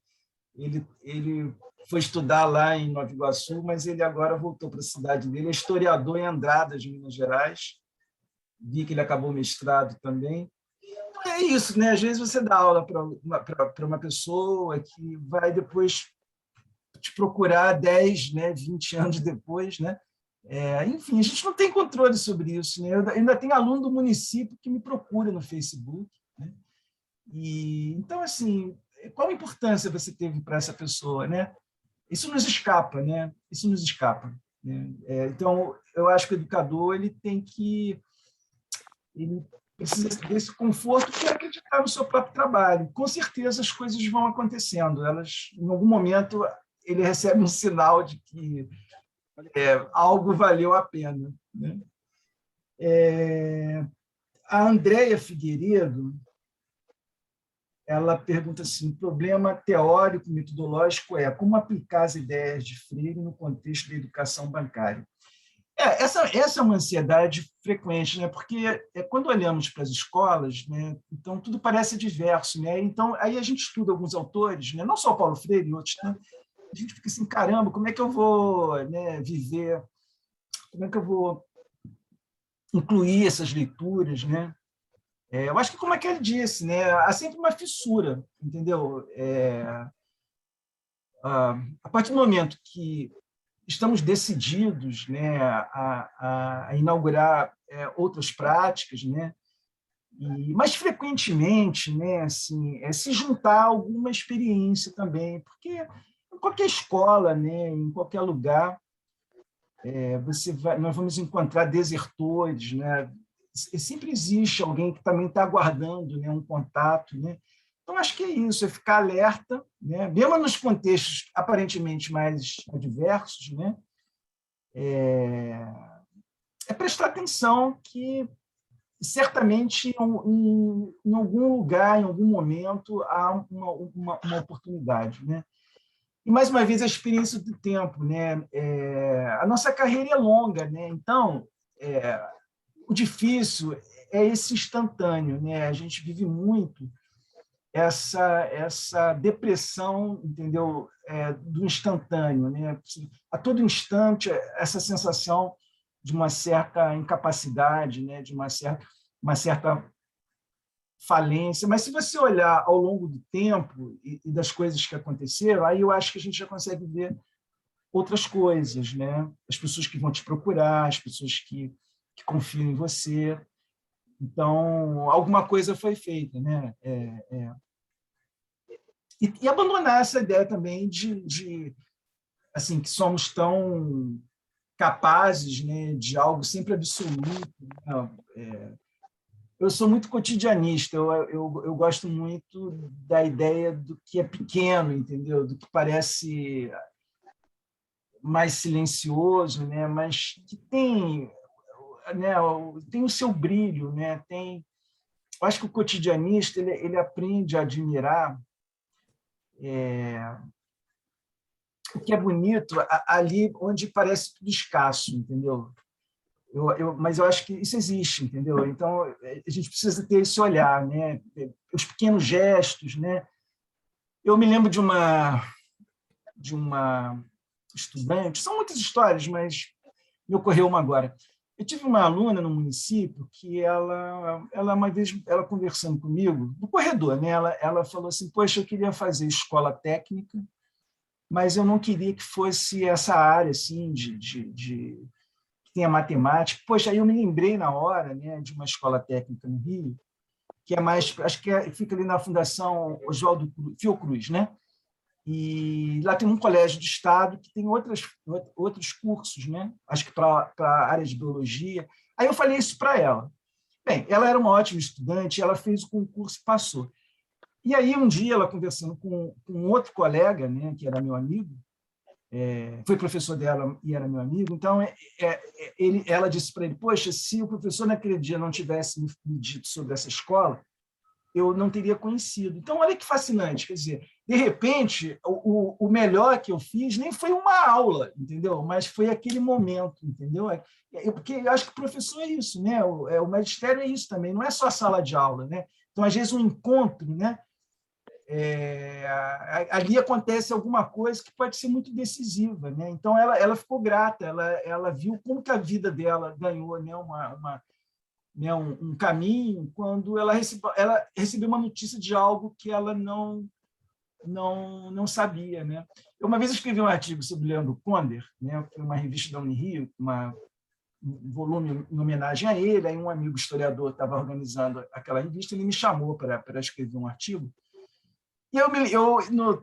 Speaker 1: Ele foi estudar lá em Nova Iguaçu, mas ele agora voltou para a cidade dele. É historiador em Andradas, Minas Gerais. Vi que ele acabou o mestrado também. Então, é isso, né? Às vezes você dá aula para uma pessoa que vai depois te procurar 10, né, 20 anos depois, né? Enfim, a gente não tem controle sobre isso, né? Eu ainda tenho aluno do município que me procura no Facebook, né? Então, assim, qual a importância você teve para essa pessoa, né? Isso nos escapa, né? Isso nos escapa, né? Então, eu acho que o educador ele precisa desse conforto que é acreditar no seu próprio trabalho. Com certeza as coisas vão acontecendo. Em algum momento, ele recebe um sinal de que algo valeu a pena, né? A Andréia Figueiredo, ela pergunta assim: o problema teórico, metodológico como aplicar as ideias de Freire no contexto da educação bancária. Essa é uma ansiedade frequente, né? Porque quando olhamos para as escolas, né, então tudo parece diverso, né? Então aí a gente estuda alguns autores, né, não só o Paulo Freire e outros, né? A gente fica assim, caramba, como é que eu vou, né, viver, como é que eu vou incluir essas leituras, né? Eu acho que, como é que ele disse, né, há sempre uma fissura, entendeu? A partir do momento que estamos decididos, né, a inaugurar outras práticas, né, mas frequentemente, né, assim, se juntar a alguma experiência também, porque em qualquer escola, né, em qualquer lugar, nós vamos encontrar desertores, né? Sempre existe alguém que também está aguardando, né, um contato, né? Então, acho que é isso, é ficar alerta, né? Mesmo nos contextos aparentemente mais adversos, né? Prestar atenção que, certamente, em algum lugar, em algum momento, há uma oportunidade, né? E, mais uma vez, a experiência do tempo, né? A nossa carreira é longa, né? Então, o difícil é esse instantâneo, né? A gente vive muito essa depressão, entendeu? Do instantâneo, né? A todo instante, essa sensação de uma certa incapacidade, né? De uma certa falência, mas se você olhar ao longo do tempo e das coisas que aconteceram, aí eu acho que a gente já consegue ver outras coisas, né? As pessoas que vão te procurar, as pessoas que confiam em você. Então, alguma coisa foi feita, né? E abandonar essa ideia também de assim, que somos tão capazes, né, de algo sempre absoluto. Eu sou muito cotidianista, eu gosto muito da ideia do que é pequeno, entendeu? Do que parece mais silencioso, né? Mas que tem, né, tem o seu brilho, né? Eu acho que o cotidianista ele aprende a admirar o que é bonito ali onde parece tudo escasso, entendeu? Mas eu acho que isso existe, entendeu? Então, a gente precisa ter esse olhar, né? Os pequenos gestos, né? Eu me lembro de uma estudante, são muitas histórias, mas me ocorreu uma agora. Eu tive uma aluna no município que ela uma vez, ela conversando comigo, no corredor, né? Ela falou assim: poxa, eu queria fazer escola técnica, mas eu não queria que fosse essa área assim, que tenha matemática. Poxa, aí eu me lembrei na hora, né, de uma escola técnica no Rio, que é mais, acho que fica ali na Fundação Oswaldo Fiocruz, né? E lá tem um colégio de Estado que tem outros cursos, né? Acho que para a área de biologia. Aí eu falei isso para ela. Bem, ela era uma ótima estudante, ela fez o concurso e passou. E aí, um dia, ela conversando com outro colega, né, que era meu amigo, foi professor dela e era meu amigo. Então, ela disse para ele, poxa, se o professor naquele dia não tivesse me dito sobre essa escola, eu não teria conhecido. Então, olha que fascinante, quer dizer, de repente, o melhor que eu fiz nem foi uma aula, entendeu? Mas foi aquele momento, entendeu? Porque eu acho que o professor é isso, né? O magistério é isso também, não é só a sala de aula, né? Então, às vezes, um encontro, né? Ali acontece alguma coisa que pode ser muito decisiva, né? Então, ela ficou grata, ela viu como que a vida dela ganhou, né? Um caminho quando ela recebeu uma notícia de algo que ela não sabia, né? Eu uma vez escrevi um artigo sobre Leandro Conder, né? Foi uma revista da Unirio, um volume em homenagem a ele. Aí um amigo historiador estava organizando aquela revista, ele me chamou para escrever um artigo. E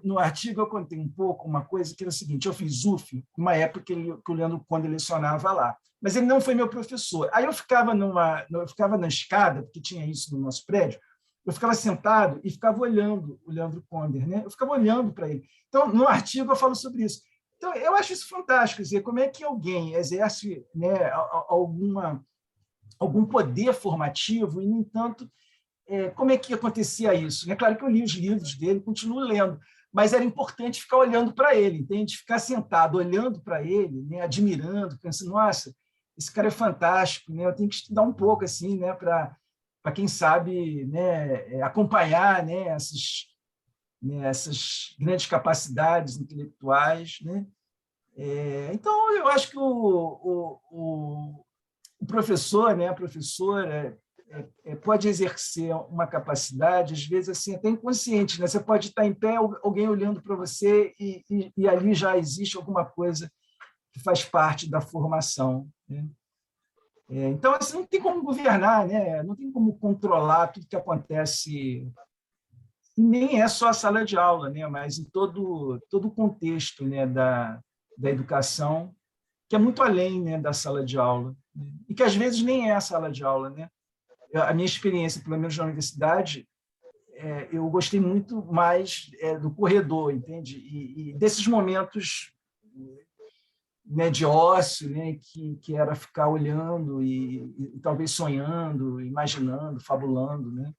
Speaker 1: no artigo eu contei um pouco uma coisa que era o seguinte: eu fiz UF, uma época que o Leandro Conder lecionava lá, mas ele não foi meu professor. Aí eu ficava na escada, porque tinha isso no nosso prédio, eu ficava sentado e ficava olhando o Leandro Conder, né? Eu ficava olhando para ele. Então, no artigo eu falo sobre isso. Então, eu acho isso fantástico, quer dizer, como é que alguém exerce, né, algum poder formativo e, no entanto, como é que acontecia isso? É claro que eu li os livros dele, continuo lendo, mas era importante ficar olhando para ele, entende? Ficar sentado olhando para ele, né, admirando, pensando, nossa, esse cara é fantástico, né? Eu tenho que estudar um pouco assim, né, para quem sabe, né, acompanhar, né, essas grandes capacidades intelectuais, né? Então, eu acho que o professor, né, a professora, pode exercer uma capacidade, às vezes, assim, até inconsciente, né? Você pode estar em pé, alguém olhando para você e ali já existe alguma coisa que faz parte da formação, né? Então, assim, não tem como governar, né? Não tem como controlar tudo que acontece, e nem é só a sala de aula, né? Mas em todo o contexto, né, da educação, que é muito além, né, da sala de aula, né? E que às vezes nem é a sala de aula, né? A minha experiência, pelo menos na universidade, eu gostei muito mais do corredor, entende? E desses momentos, né, de ócio, né, que era ficar olhando e talvez sonhando, imaginando, fabulando, né?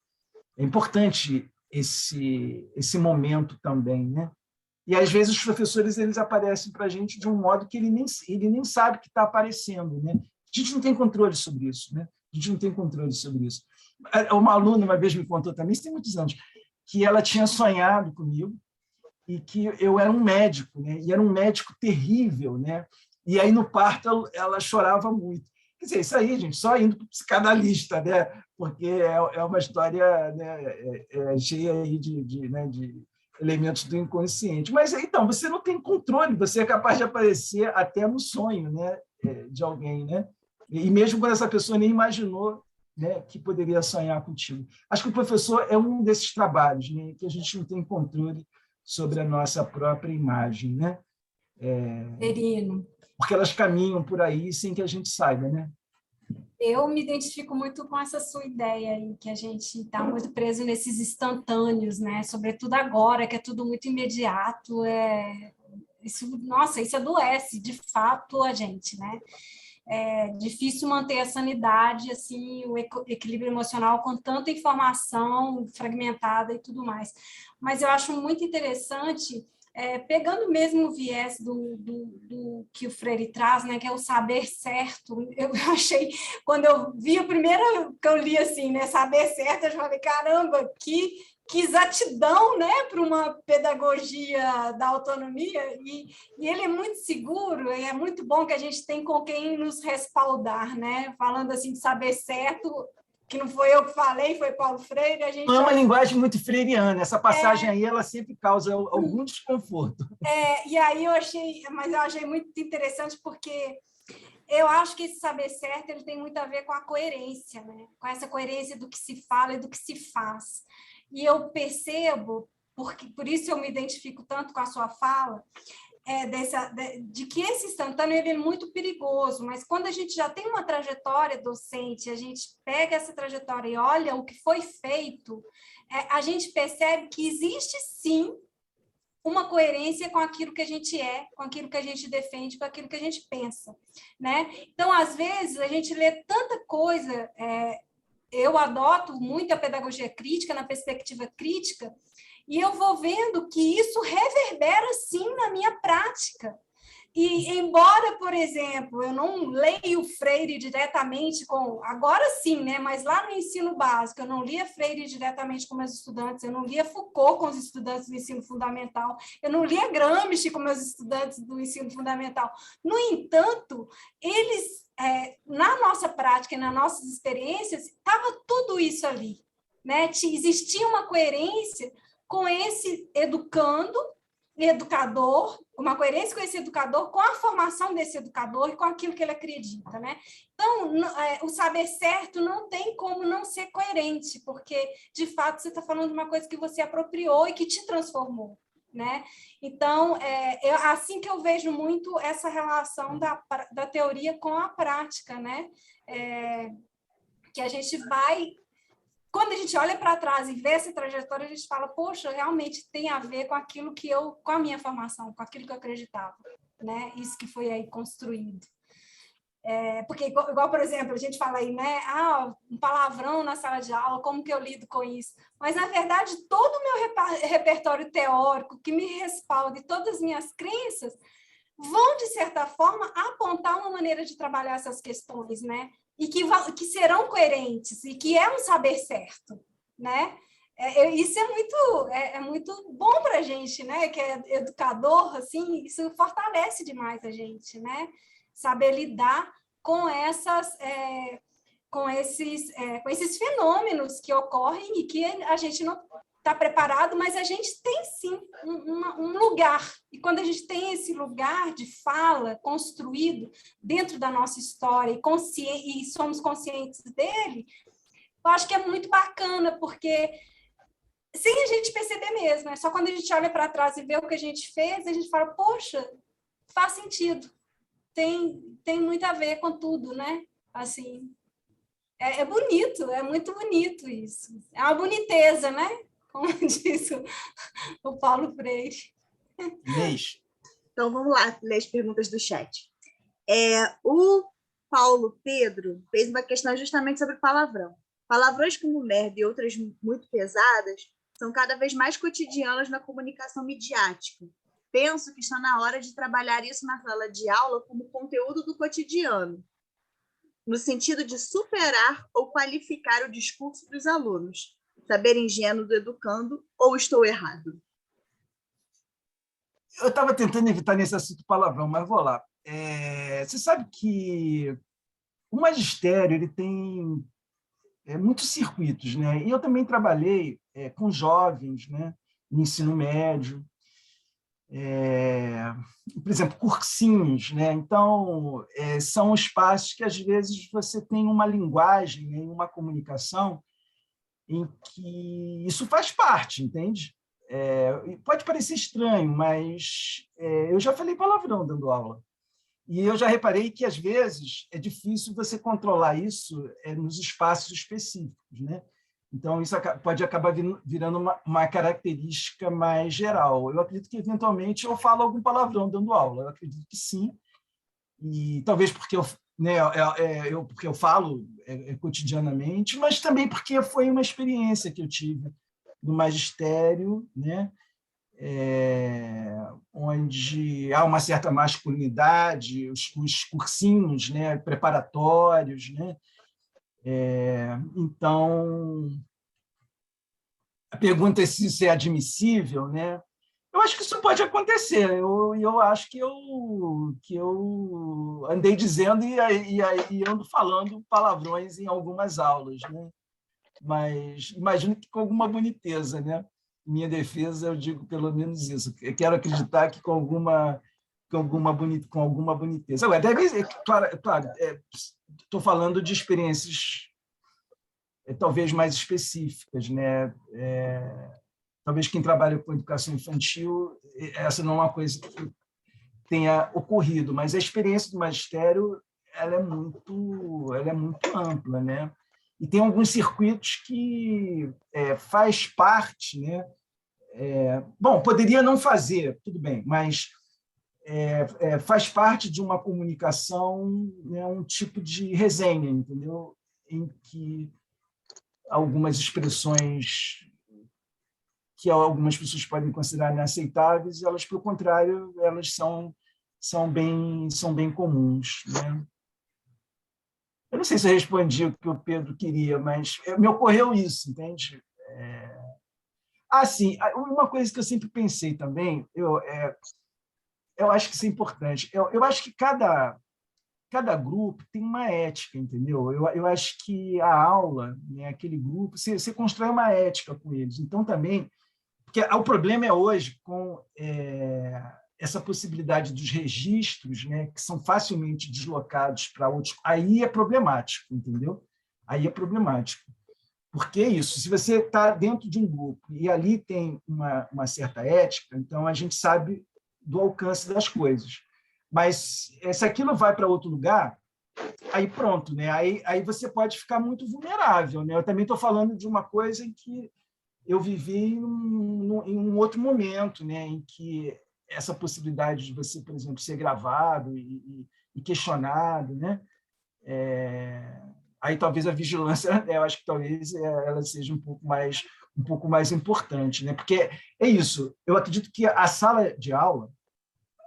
Speaker 1: É importante esse momento também, né? E às vezes os professores eles aparecem para a gente de um modo que ele nem sabe que está aparecendo, né? A gente não tem controle sobre isso, né? A gente não tem controle sobre isso. Uma aluna uma vez me contou também, isso tem muitos anos, que ela tinha sonhado comigo e que eu era um médico, né? E era um médico terrível, né? E aí no parto ela chorava muito. Quer dizer, isso aí, gente, só indo para o psicanalista, né? Porque é uma história, né, cheia aí né, de elementos do inconsciente. Mas então, você não tem controle, você é capaz de aparecer até no sonho, né, de alguém, né? E mesmo quando essa pessoa nem imaginou, né, que poderia sonhar contigo. Acho que o professor é um desses trabalhos, né, que a gente não tem controle sobre a nossa própria imagem, né?
Speaker 3: Serino.
Speaker 1: Porque elas caminham por aí sem que a gente saiba, né?
Speaker 3: Eu me identifico muito com essa sua ideia aí, que a gente está muito preso nesses instantâneos, né? Sobretudo agora, que é tudo muito imediato. Nossa, isso adoece, de fato, a gente, né? É difícil manter a sanidade, assim, o equilíbrio emocional com tanta informação fragmentada e tudo mais. Mas eu acho muito interessante, pegando mesmo o viés do que o Freire traz, né, que é o saber certo. Eu achei, quando eu vi a primeira que eu li assim, né, saber certo, eu falei, caramba, que exatidão, né, para uma pedagogia da autonomia, e ele é muito seguro, e é muito bom que a gente tem com quem nos respaldar, né, falando assim de saber certo, que não foi eu que falei, foi Paulo Freire, a gente...
Speaker 1: É uma linguagem muito freiriana, essa passagem aí, ela sempre causa algum desconforto.
Speaker 3: E aí eu achei muito interessante, porque eu acho que esse saber certo ele tem muito a ver com a coerência, né, com essa coerência do que se fala e do que se faz. E eu percebo, por isso eu me identifico tanto com a sua fala, de que esse instantâneo ele é muito perigoso, mas quando a gente já tem uma trajetória docente, a gente pega essa trajetória e olha o que foi feito, a gente percebe que existe sim uma coerência com aquilo que a gente é, com aquilo que a gente defende, com aquilo que a gente pensa, né? Então, às vezes, a gente lê tanta coisa, eu adoto muito a pedagogia crítica, na perspectiva crítica, e eu vou vendo que isso reverbera, sim, na minha prática. E, embora, por exemplo, eu não leio Freire diretamente agora sim, né? Mas lá no ensino básico, eu não lia Freire diretamente com meus estudantes, eu não lia Foucault com os estudantes do ensino fundamental, eu não lia Gramsci com meus estudantes do ensino fundamental. No entanto, eles, na nossa prática e nas nossas experiências, estava tudo isso ali, né? Existia uma coerência com esse educador, uma coerência com esse educador, com a formação desse educador e com aquilo que ele acredita, né? Então, o saber certo não tem como não ser coerente, porque, de fato, você está falando de uma coisa que você apropriou e que te transformou, né? Então, é assim que eu vejo muito essa relação da teoria com a prática, né? Que a gente vai... Quando a gente olha para trás e vê essa trajetória, a gente fala, poxa, realmente tem a ver com aquilo com a minha formação, com aquilo que eu acreditava, né? Isso que foi aí construído. Porque, igual, por exemplo, a gente fala aí, né? Um palavrão na sala de aula, como que eu lido com isso? Mas, na verdade, todo o meu repertório teórico que me respalda e todas as minhas crenças vão, de certa forma, apontar uma maneira de trabalhar essas questões, né? E que serão coerentes, e que é um saber certo, né? Isso é muito bom para a gente, né? Que é educador, assim, isso fortalece demais a gente, né? Saber lidar com com esses fenômenos que ocorrem e que a gente não está preparado, mas a gente tem, sim, um lugar. E quando a gente tem esse lugar de fala construído dentro da nossa história e somos conscientes dele, eu acho que é muito bacana, porque sem a gente perceber mesmo, só quando a gente olha para trás e vê o que a gente fez, a gente fala, poxa, faz sentido, tem muito a ver com tudo, né? Assim, é bonito, é muito bonito isso. É uma boniteza, né? Como disse o Paulo Freire.
Speaker 1: Inês.
Speaker 2: Então, vamos lá, ler as perguntas do chat. O Paulo Pedro fez uma questão justamente sobre palavrão. Palavrões como merda e outras muito pesadas são cada vez mais cotidianas na comunicação midiática. Penso que está na hora de trabalhar isso na sala de aula como conteúdo do cotidiano, no sentido de superar ou qualificar o discurso dos alunos. Saber ingênuo do educando, ou estou errado?
Speaker 1: Eu estava tentando evitar nesse assunto palavrão, mas vou lá. Você sabe que o magistério ele tem muitos circuitos, né? E eu também trabalhei com jovens, né? No ensino médio, por exemplo, cursinhos, né? Então, são espaços que às vezes você tem uma linguagem, né? Uma comunicação em que isso faz parte, entende? Pode parecer estranho, mas eu já falei palavrão dando aula. E eu já reparei que, às vezes, é difícil você controlar isso nos espaços específicos, né? Então, isso pode acabar virando uma característica mais geral. Eu acredito que, eventualmente, eu falo algum palavrão dando aula. Eu acredito que sim. E talvez porque porque eu falo cotidianamente, mas também porque foi uma experiência que eu tive no magistério, né? Onde há uma certa masculinidade, os cursinhos, né? Preparatórios, né? Então, a pergunta é se isso é admissível, né? Eu acho que isso pode acontecer. Eu acho que eu andei dizendo e ando falando palavrões em algumas aulas, né? Mas imagino que com alguma boniteza, né? Minha defesa, eu digo pelo menos isso. Eu quero acreditar que com alguma boniteza. Agora, claro, estou falando de experiências talvez mais específicas, né? Talvez quem trabalha com educação infantil, essa não é uma coisa que tenha ocorrido, mas a experiência do magistério ela é muito ampla, né? E tem alguns circuitos que faz parte, né? Bom, poderia não fazer, tudo bem, mas faz parte de uma comunicação, né, um tipo de resenha, entendeu? Em que algumas expressões que algumas pessoas podem considerar inaceitáveis, elas, pelo contrário, elas são bem comuns, né? Eu não sei se eu respondi o que o Pedro queria, mas me ocorreu isso, entende? Sim, uma coisa que eu sempre pensei também, eu acho que isso é importante. Eu acho que cada grupo tem uma ética, entendeu? Eu acho que a aula, né, aquele grupo, você constrói uma ética com eles. Então, também, porque o problema é hoje com essa possibilidade dos registros, né, que são facilmente deslocados para outros. Aí é problemático, entendeu? Aí é problemático. Porque é isso, se você está dentro de um grupo e ali tem uma certa ética, então a gente sabe do alcance das coisas. Mas se aquilo vai para outro lugar, aí pronto, né? Aí você pode ficar muito vulnerável, né? Eu também estou falando de uma coisa em que eu vivi em um outro momento, né? Em que essa possibilidade de você, por exemplo, ser gravado e questionado, né? Aí talvez a vigilância, eu acho que talvez ela seja um pouco mais importante, né? Porque é isso. Eu acredito que a sala de aula,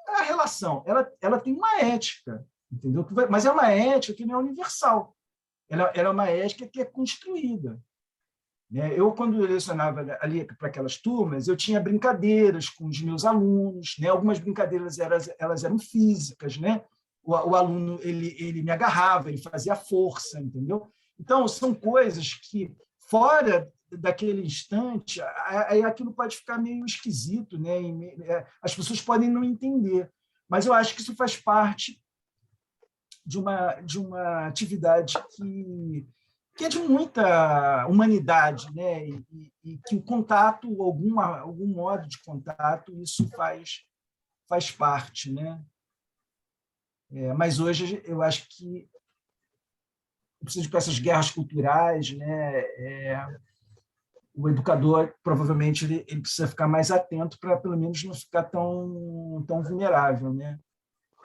Speaker 1: a relação, ela tem uma ética, entendeu? Mas é uma ética que não é universal. Ela é uma ética que é construída. Né? Eu, quando lecionava ali para aquelas turmas, eu tinha brincadeiras com os meus alunos, né? Algumas brincadeiras elas eram físicas, né? O aluno ele me agarrava, ele fazia força, entendeu? Então, são coisas que, fora daquele instante, aí aquilo pode ficar meio esquisito, né? As pessoas podem não entender, mas eu acho que isso faz parte de uma atividade que é de muita humanidade, né? E que o contato, algum modo de contato, isso faz parte, né? Mas hoje eu acho que precisa de essas guerras culturais, né? O educador provavelmente ele precisa ficar mais atento para pelo menos não ficar tão vulnerável, né?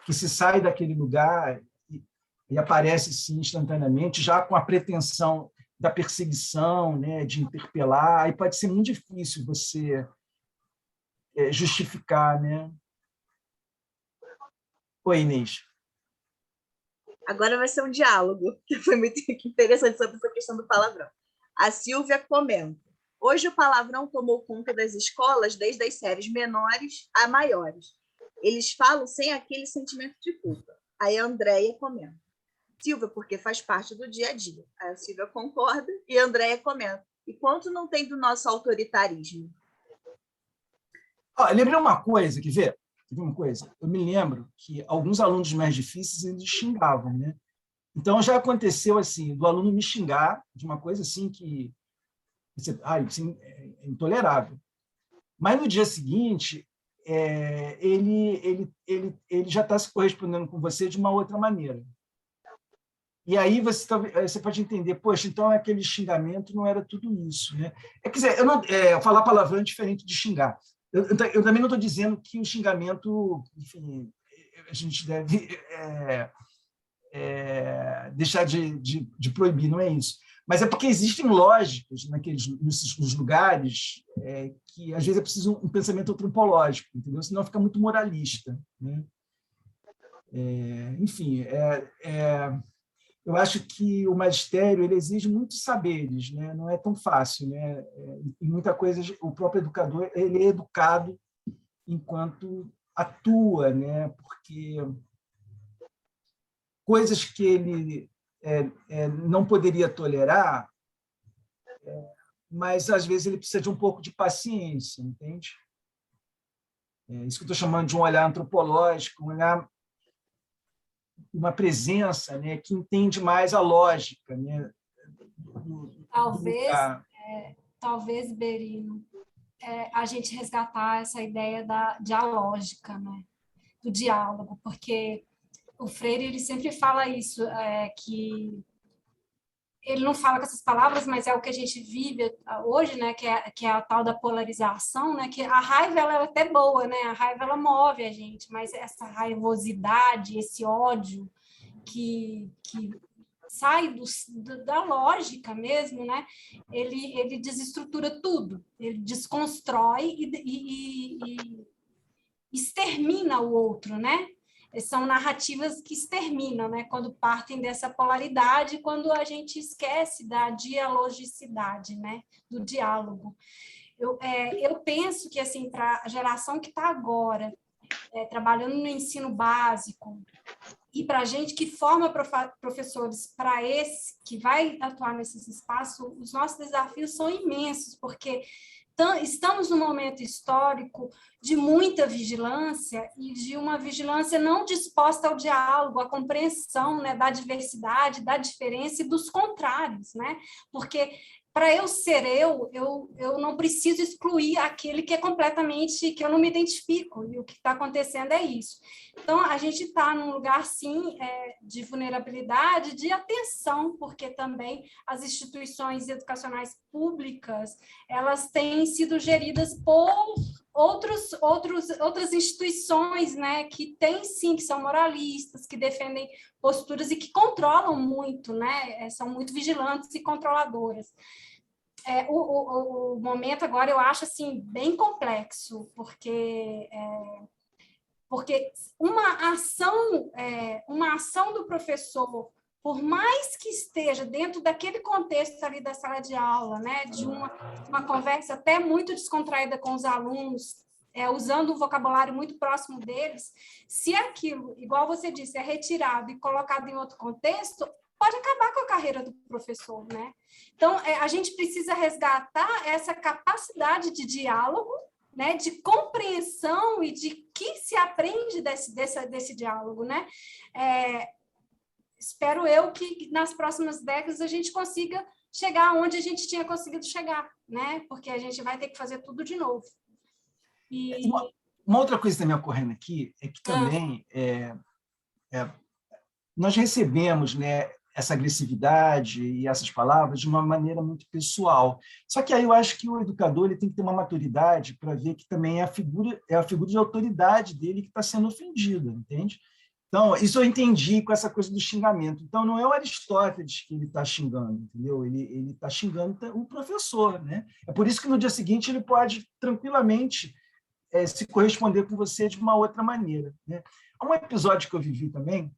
Speaker 1: Que se sai daquele lugar e aparece sim instantaneamente, já com a pretensão da perseguição, né? De interpelar, aí pode ser muito difícil você justificar, né? Oi, Inês.
Speaker 2: Agora vai ser um diálogo, que foi muito interessante sobre essa questão do palavrão. A Silvia comenta: hoje o palavrão tomou conta das escolas desde as séries menores a maiores. Eles falam sem aquele sentimento de culpa. Aí a Andréia comenta: Silvia, porque faz parte do dia a dia. Aí a Silvia concorda e a Andréia comenta: e quanto não tem do nosso autoritarismo?
Speaker 1: Lembrei uma coisa, quer ver? Uma coisa, eu me lembro que alguns alunos mais difíceis eles xingavam, né? Então já aconteceu assim, do aluno me xingar de uma coisa assim que assim, é intolerável. Mas no dia seguinte ele já está se correspondendo com você de uma outra maneira. E aí você pode entender, poxa, então aquele xingamento não era tudo isso, né? Quer dizer, falar palavrão é diferente de xingar. Eu também não estou dizendo que o xingamento, enfim, a gente deve deixar de proibir, não é isso. Mas é porque existem lógicas nos lugares que, às vezes, é preciso um pensamento antropológico, entendeu? Senão fica muito moralista, né? Enfim, eu acho que o magistério ele exige muitos saberes, né? Não é tão fácil, né? E muita coisa, o próprio educador ele é educado enquanto atua, né? Porque coisas que ele não poderia tolerar, mas às vezes ele precisa de um pouco de paciência, entende? Isso que eu estou chamando de um olhar antropológico, um olhar, uma presença, né, que entende mais a lógica, né?
Speaker 3: Talvez, Berino, a gente resgatar essa ideia da dialógica, né? Do diálogo, porque o Freire ele sempre fala isso, que ele não fala com essas palavras, mas é o que a gente vive hoje, né, que é a tal da polarização, né, que a raiva ela é até boa, né, a raiva ela move a gente, mas essa raivosidade, esse ódio que sai da lógica mesmo, né, ele desestrutura tudo, ele desconstrói e extermina o outro, né? São narrativas que exterminam, né? Quando partem dessa polaridade, quando a gente esquece da dialogicidade, né? Do diálogo. Eu penso que, assim, para a geração que está agora, trabalhando no ensino básico, e para a gente que forma professores para esse, que vai atuar nesses espaços, os nossos desafios são imensos, porque estamos num momento histórico de muita vigilância e de uma vigilância não disposta ao diálogo, à compreensão, né, da diversidade, da diferença e dos contrários, né? Porque para eu ser eu não preciso excluir aquele que é completamente, que eu não me identifico, e o que está acontecendo é isso. Então, a gente está num lugar, sim, de vulnerabilidade, de atenção, porque também as instituições educacionais públicas, elas têm sido geridas por outras instituições, né, que têm, sim, que são moralistas, que defendem posturas e que controlam muito, né, são muito vigilantes e controladoras. O momento agora eu acho assim bem complexo, porque uma ação do professor, por mais que esteja dentro daquele contexto ali da sala de aula, né, de uma conversa até muito descontraída com os alunos, usando um vocabulário muito próximo deles, se aquilo, igual você disse, é retirado e colocado em outro contexto, pode acabar com a carreira do professor, né? Então, a gente precisa resgatar essa capacidade de diálogo, né, de compreensão e de que se aprende desse diálogo, né? Espero eu que nas próximas décadas a gente consiga chegar onde a gente tinha conseguido chegar, né? Porque a gente vai ter que fazer tudo de novo.
Speaker 1: Uma outra coisa que está me ocorrendo aqui é que também nós recebemos, né, essa agressividade e essas palavras de uma maneira muito pessoal. Só que aí eu acho que o educador ele tem que ter uma maturidade para ver que também é a figura de autoridade dele que está sendo ofendida, entende? Então, isso eu entendi com essa coisa do xingamento. Então, não é o Aristóteles que ele está xingando, entendeu? Ele está xingando o professor, né? É por isso que no dia seguinte ele pode tranquilamente se corresponder com você de uma outra maneira, né? Há um episódio que eu vivi também,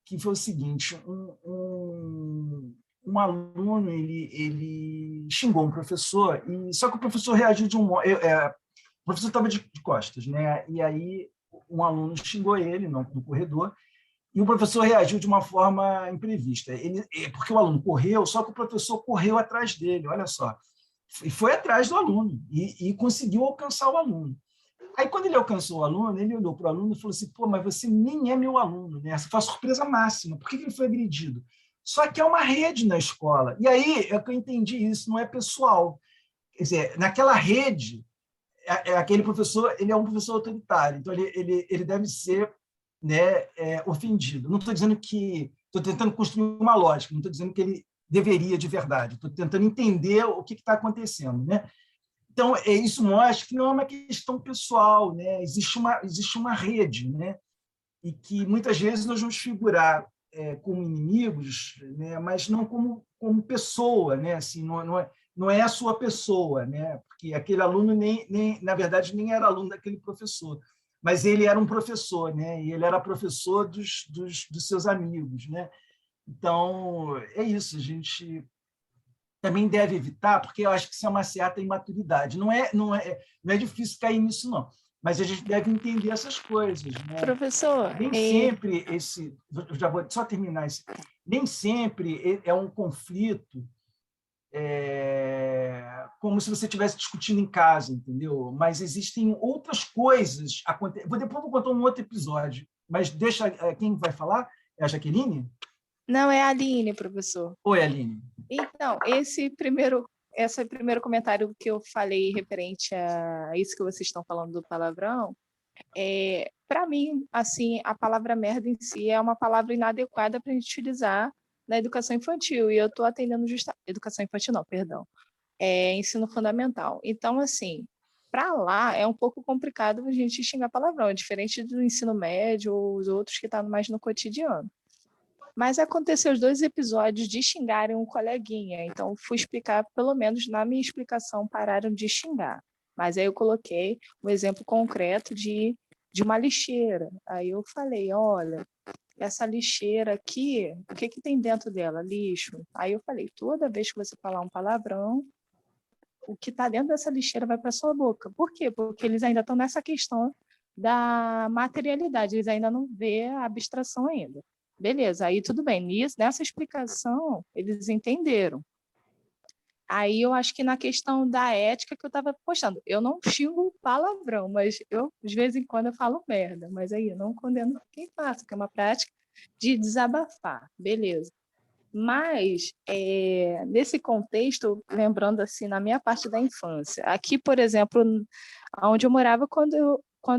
Speaker 1: que foi o seguinte: um aluno ele xingou um professor, só que o professor reagiu de um modo. O professor estava de costas, né? E aí um aluno xingou ele no corredor, e o professor reagiu de uma forma imprevista. Porque o aluno correu, só que o professor correu atrás dele, olha só. E foi atrás do aluno, e conseguiu alcançar o aluno. Aí, quando ele alcançou o aluno, ele olhou para o aluno e falou assim: pô, mas você nem é meu aluno, né? Essa foi a surpresa máxima. Por que ele foi agredido? Só que é uma rede na escola. E aí é que eu entendi isso, não é pessoal. Quer dizer, naquela rede, aquele professor ele é um professor autoritário, então ele deve ser, né, ofendido. Não estou dizendo que... Estou tentando construir uma lógica, não estou dizendo que ele deveria de verdade. Estou tentando entender o que está acontecendo, né? Então, isso mostra que não é uma questão pessoal, né? Existe uma rede, né? E que muitas vezes nós vamos figurar como inimigos, né? Mas não como pessoa, né? Assim, não é a sua pessoa, né? Porque aquele aluno na verdade nem era aluno daquele professor, mas ele era um professor, né? E ele era professor dos seus amigos, né? Então, é isso, a gente também deve evitar, porque eu acho que isso é uma certa imaturidade. Não é difícil cair nisso, não. Mas a gente deve entender essas coisas, né?
Speaker 4: Professor,
Speaker 1: Nem sempre já vou só terminar isso. Nem sempre é um conflito como se você estivesse discutindo em casa, entendeu? Mas existem outras coisas acontecendo. Depois vou contar um outro episódio, mas deixa quem vai falar é a Jaqueline?
Speaker 4: não é a Aline, professor.
Speaker 1: Oi, Aline.
Speaker 4: Então, esse primeiro comentário que eu falei referente a isso que vocês estão falando do palavrão, para mim, assim, a palavra merda em si é uma palavra inadequada para a gente utilizar na educação infantil, e eu estou atendendo educação infantil não, perdão, ensino fundamental. Então, assim, para lá é um pouco complicado a gente xingar palavrão, é diferente do ensino médio ou os outros que estão mais no cotidiano. Mas aconteceu os 2 episódios de xingarem um coleguinha, então fui explicar, pelo menos na minha explicação, pararam de xingar. Mas aí eu coloquei um exemplo concreto de uma lixeira. Aí eu falei, olha, essa lixeira aqui, o que tem dentro dela? Lixo. Aí eu falei, toda vez que você falar um palavrão, o que está dentro dessa lixeira vai para sua boca. Por quê? Porque eles ainda estão nessa questão da materialidade, eles ainda não vê a abstração ainda. Beleza, aí tudo bem. Nessa explicação, eles entenderam. Aí eu acho que na questão da ética que eu estava postando, eu não xingo palavrão, mas eu, de vez em quando, eu falo merda. Mas aí eu não condeno quem faça, que é uma prática de desabafar. Beleza. Mas, nesse contexto, lembrando assim, na minha parte da infância, aqui, por exemplo, onde eu morava, quando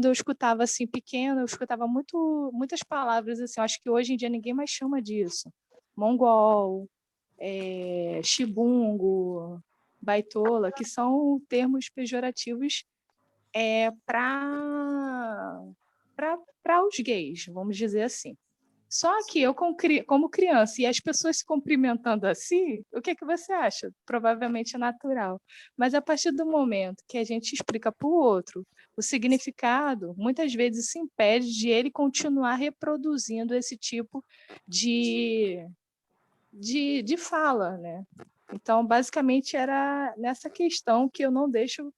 Speaker 4: eu escutava assim, pequeno, eu escutava muitas palavras assim, eu acho que hoje em dia ninguém mais chama disso. Mongol, chibungo, baitola, que são termos pejorativos para os gays, vamos dizer assim. Só que eu, como criança, e as pessoas se cumprimentando assim, o que você acha? Provavelmente é natural. Mas a partir do momento que a gente explica para o outro o significado, muitas vezes isso impede de ele continuar reproduzindo esse tipo de fala, né? Então, basicamente, era nessa questão que eu não deixo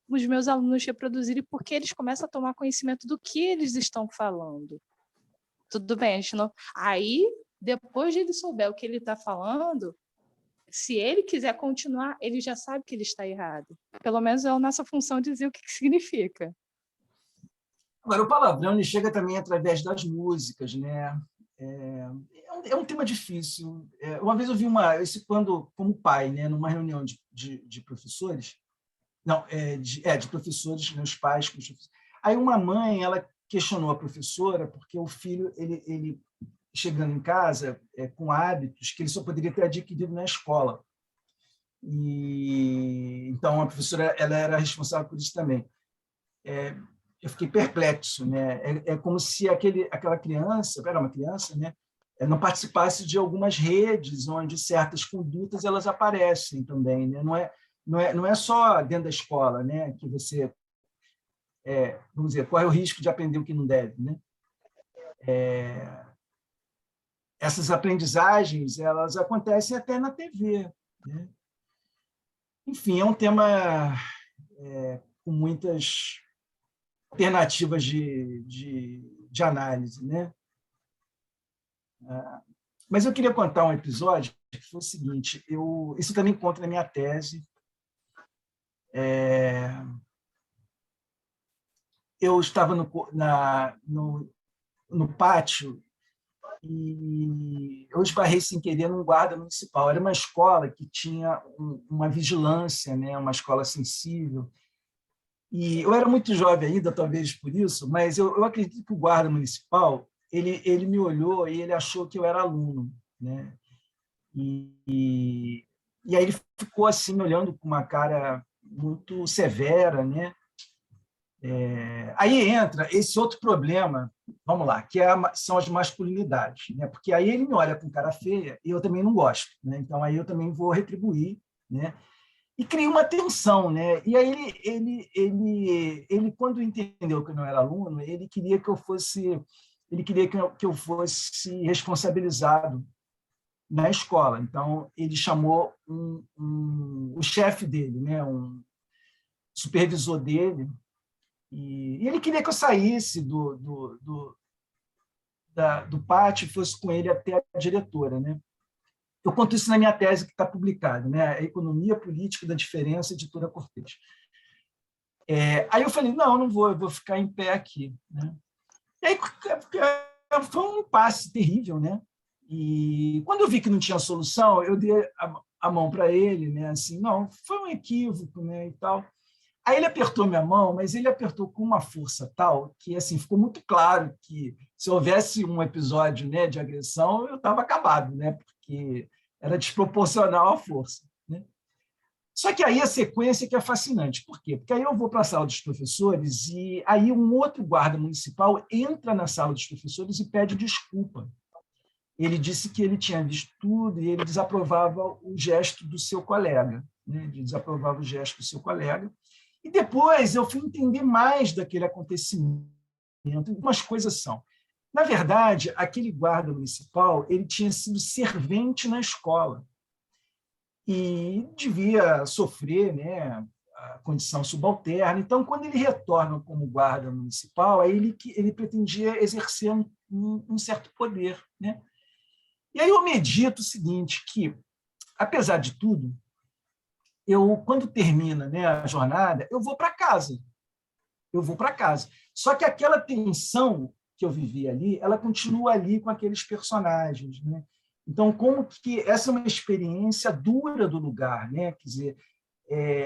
Speaker 4: os meus alunos reproduzirem, porque eles começam a tomar conhecimento do que eles estão falando. Tudo bem, a gente não... Aí, depois de ele souber o que ele está falando, se ele quiser continuar, ele já sabe que ele está errado. Pelo menos é a nossa função dizer o que significa.
Speaker 1: Agora, o palavrão ele chega também através das músicas, né? É um tema difícil. Uma vez eu vi como pai, né, numa reunião de professores, não, de professores, meus pais com os professores. Aí uma mãe, ela questionou a professora porque o filho, ele chegando em casa com hábitos que ele só poderia ter adquirido na escola. E então a professora, ela era responsável por isso também. Eu fiquei perplexo, né? É como se aquela criança, era uma criança, né? Não participasse de algumas redes onde certas condutas elas aparecem também, né? Não é só dentro da escola, né? Que você vamos dizer, corre o risco de aprender o que não deve, né? Essas aprendizagens elas acontecem até na TV, né? Enfim, é um tema com muitas alternativas de análise, né? Mas eu queria contar um episódio que foi o seguinte: isso também conta na minha tese. Eu estava no pátio e eu esbarrei sem querer num guarda municipal. Era uma escola que tinha uma vigilância, né? Uma escola sensível. E eu era muito jovem ainda, talvez por isso, mas eu acredito que o guarda municipal ele me olhou e ele achou que eu era aluno, né? E aí ele ficou assim me olhando com uma cara muito severa, né? Aí entra esse outro problema, vamos lá, que são as masculinidades, né? Porque aí ele me olha com cara feia e eu também não gosto, né? Então aí eu também vou retribuir, né? E cria uma tensão, né? E aí ele quando entendeu que eu não era aluno, ele queria que eu fosse responsabilizado na escola. Então ele chamou o chefe dele, né? Um supervisor dele, e ele queria que eu saísse do pátio e fosse com ele até a diretora, né? Eu conto isso na minha tese que está publicada, né? A Economia Política da Diferença, editora Cortez. Aí eu falei, não vou, eu vou ficar em pé aqui, né? E aí foi um impasse terrível, né? E quando eu vi que não tinha solução, eu dei a mão para ele, né? Assim, não, foi um equívoco, né? E tal. Aí ele apertou minha mão, mas ele apertou com uma força tal que assim ficou muito claro que se houvesse um episódio, né, de agressão, eu estava acabado, né, porque era desproporcional à força, né? Só que aí a sequência que é fascinante. Por quê? Porque aí eu vou para a sala dos professores e aí um outro guarda municipal entra na sala dos professores e pede desculpa. Ele disse que ele tinha visto tudo e ele desaprovava o gesto do seu colega, né? Ele desaprovava o gesto do seu colega. E depois eu fui entender mais daquele acontecimento. Algumas coisas são. Na verdade, aquele guarda municipal ele tinha sido servente na escola e devia sofrer, né, a condição subalterna. Então, quando ele retorna como guarda municipal, aí ele pretendia exercer um certo poder, né? E aí eu medito o seguinte, que, apesar de tudo, quando termina, né, a jornada, eu vou para casa. Eu vou para casa. Só que aquela tensão que eu vivi ali, ela continua ali com aqueles personagens, né? Então, como que essa é uma experiência dura do lugar, né? Quer dizer,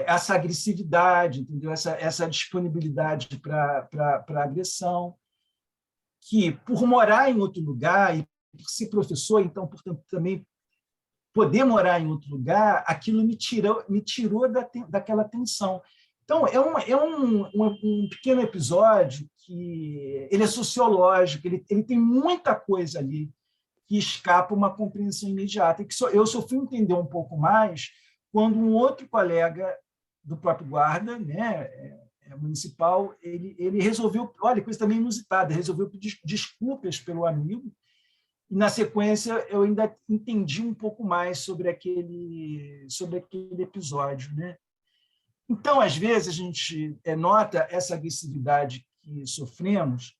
Speaker 1: essa agressividade, entendeu? Essa disponibilidade para agressão, que por morar em outro lugar e por ser professor, então, portanto, também poder morar em outro lugar, aquilo me tirou daquela tensão. Então, é um pequeno episódio que ele é sociológico, ele tem muita coisa ali que escapa uma compreensão imediata, e que eu só fui entender um pouco mais quando um outro colega do próprio guarda, né, municipal, ele resolveu, olha, coisa também inusitada, resolveu pedir desculpas pelo amigo, e, na sequência, eu ainda entendi um pouco mais sobre aquele episódio, né? Então, às vezes, a gente nota essa agressividade que sofremos,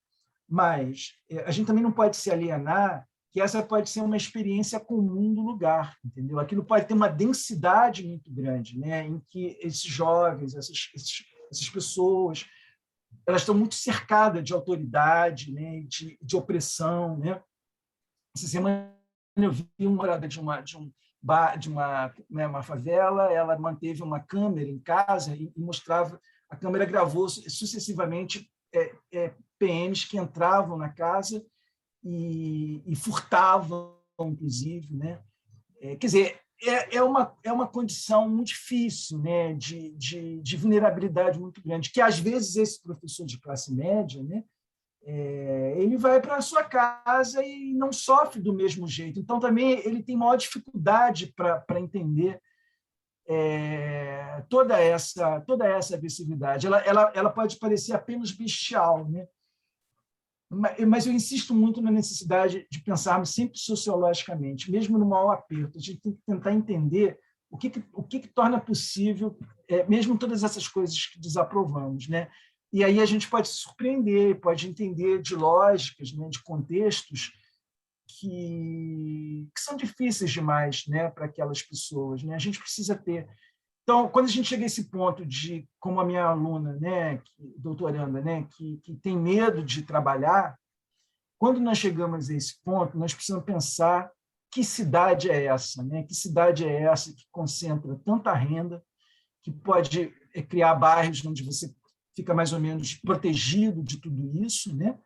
Speaker 1: mas a gente também não pode se alienar que essa pode ser uma experiência comum do lugar, entendeu? Aquilo pode ter uma densidade muito grande, né? Em que esses jovens, essas pessoas, elas estão muito cercadas de autoridade, né? de opressão, né? Essa semana eu vi uma morada de uma favela, ela manteve uma câmera em casa e mostrava, a câmera gravou sucessivamente PMs que entravam na casa e furtavam, inclusive, né? Quer dizer, é uma condição muito difícil, né? de vulnerabilidade muito grande, que às vezes esse professor de classe média, né? Ele vai para a sua casa e não sofre do mesmo jeito. Então, também, ele tem maior dificuldade para entender toda essa agressividade. Ela pode parecer apenas bestial, né? Mas eu insisto muito na necessidade de pensarmos sempre sociologicamente, mesmo no maior aperto. A gente tem que tentar entender o que torna possível, mesmo todas essas coisas que desaprovamos, né? E aí a gente pode se surpreender, pode entender de lógicas, né, de contextos que são difíceis demais, né, para aquelas pessoas, né? A gente precisa ter. Então, quando a gente chega a esse ponto de, como a minha aluna, né, doutoranda, né, que tem medo de trabalhar, quando nós chegamos a esse ponto, nós precisamos pensar que cidade é essa, né? Que cidade é essa que concentra tanta renda, que pode criar bairros onde você fica mais ou menos protegido de tudo isso, né?